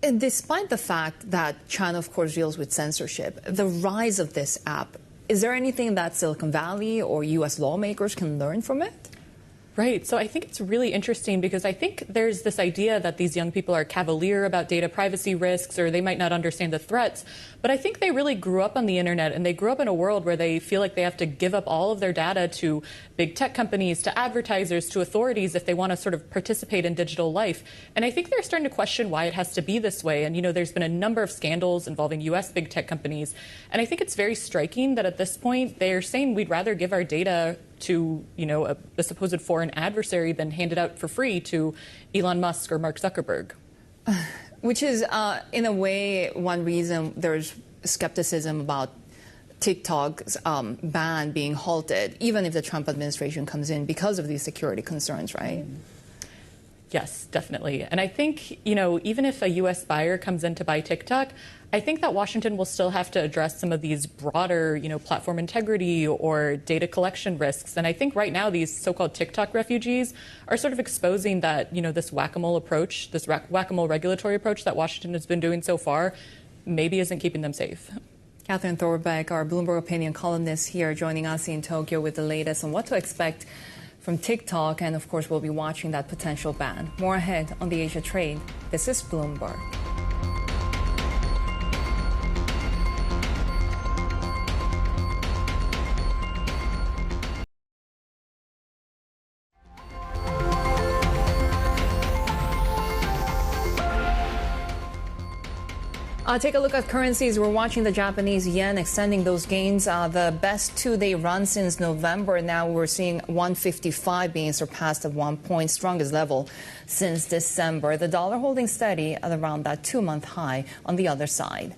And despite the fact that China, of course, deals with censorship, the rise of this app, is there anything that Silicon Valley or U.S. lawmakers can learn from it? Right. So I think it's really interesting because I think there's this idea that these young people are cavalier about data privacy risks or they might not understand the threats. But I think they really grew up on the internet and they grew up in a world where they feel like they have to give up all of their data to big tech companies, to advertisers, to authorities if they want to sort of participate in digital life. And I think they're starting to question why it has to be this way. And, there's been a number of scandals involving U.S. big tech companies. And I think it's very striking that at this point they're saying we'd rather give our data to, a supposed foreign adversary than hand it out for free to Elon Musk or Mark Zuckerberg. Which is, in a way, one reason there's skepticism about TikTok's ban being halted, even if the Trump administration comes in because of these security concerns, right? Yes, definitely. And I think, even if a U.S. buyer comes in to buy TikTok, I think that Washington will still have to address some of these broader, platform integrity or data collection risks. And I think right now these so-called TikTok refugees are sort of exposing that, this whack-a-mole approach, this whack-a-mole regulatory approach that Washington has been doing so far, maybe isn't keeping them safe. Catherine Thorbeck, our Bloomberg Opinion columnist here, joining us in Tokyo with the latest on what to expect from TikTok. And of course, we'll be watching that potential ban. More ahead on the Asia trade. This is Bloomberg. Take a look at currencies. We're watching the Japanese yen extending those gains. The best two-day run since November. Now we're seeing 155 being surpassed at 1 point, strongest level since December. The dollar holding steady at around that 2-month high on the other side.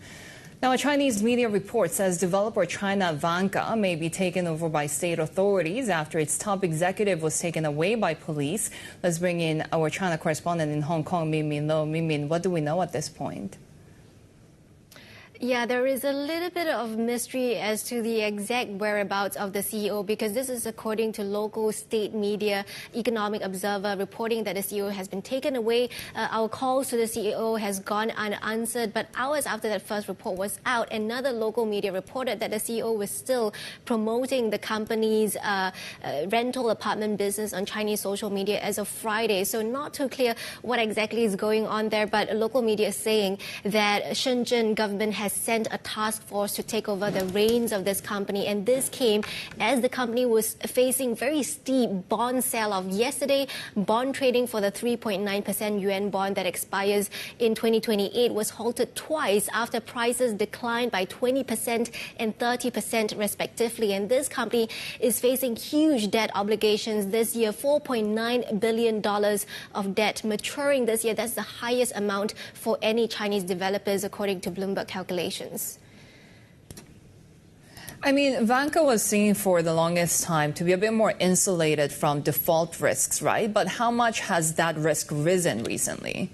Now, a Chinese media report says developer China Vanke may be taken over by state authorities after its top executive was taken away by police. Let's bring in our China correspondent in Hong Kong, Min Min Lo. Min Min, what do we know at this point? Yeah, there is a little bit of mystery as to the exact whereabouts of the CEO because this is according to local state media. Economic Observer reporting that the CEO has been taken away. Our calls to the CEO has gone unanswered, but hours after that first report was out, another local media reported that the CEO was still promoting the company's rental apartment business on Chinese social media as of Friday. So not too clear what exactly is going on there, but local media is saying that Shenzhen government has sent a task force to take over the reins of this company. And this came as the company was facing very steep bond sell-off yesterday. Bond trading for the 3.9% yuan bond that expires in 2028 was halted twice after prices declined by 20% and 30% respectively. And this company is facing huge debt obligations this year, $4.9 billion of debt maturing this year. That's the highest amount for any Chinese developers, according to Bloomberg calculations. I mean, Vanke was seen for the longest time to be a bit more insulated from default risks, right? But how much has that risk risen recently?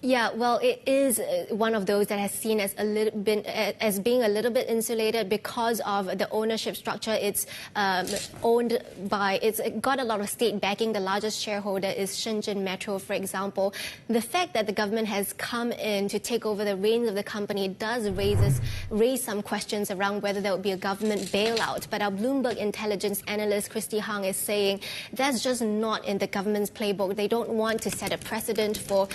Yeah, well, it is one of those that has seen as being a little bit insulated because of the ownership structure. It's it's got a lot of state backing. The largest shareholder is Shenzhen Metro, for example. The fact that the government has come in to take over the reins of the company does raise some questions around whether there will be a government bailout. But our Bloomberg intelligence analyst, Christy Hung, is saying that's just not in the government's playbook. They don't want to set a precedent for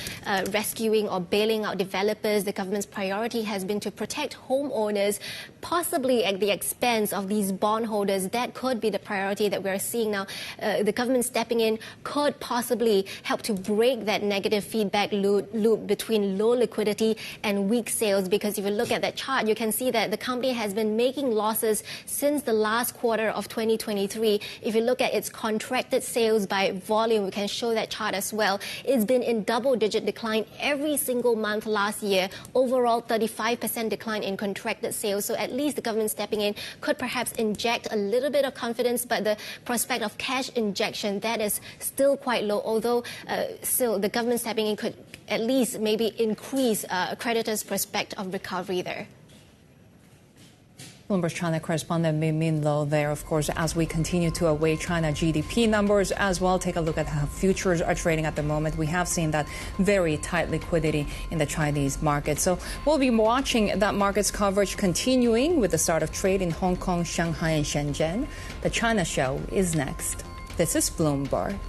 rescuing or bailing out developers. The government's priority has been to protect homeowners, possibly at the expense of these bondholders. That could be the priority that we're seeing now. The government stepping in could possibly help to break that negative feedback loop between low liquidity and weak sales, because if you look at that chart, you can see that the company has been making losses since the last quarter of 2023. If you look at its contracted sales by volume, we can show that chart as well. It's been in double-digit decline every single month last year. Overall, 35% decline in contracted sales. So at least the government stepping in could perhaps inject a little bit of confidence, but the prospect of cash injection, that is still quite low, although still the government stepping in could at least maybe increase creditors' prospect of recovery there. Bloomberg China correspondent Min Lo there, of course, as we continue to await China GDP numbers as well. Take a look at how futures are trading at the moment. We have seen that very tight liquidity in the Chinese market. So we'll be watching that market's coverage continuing with the start of trade in Hong Kong, Shanghai, and Shenzhen. The China show is next. This is Bloomberg.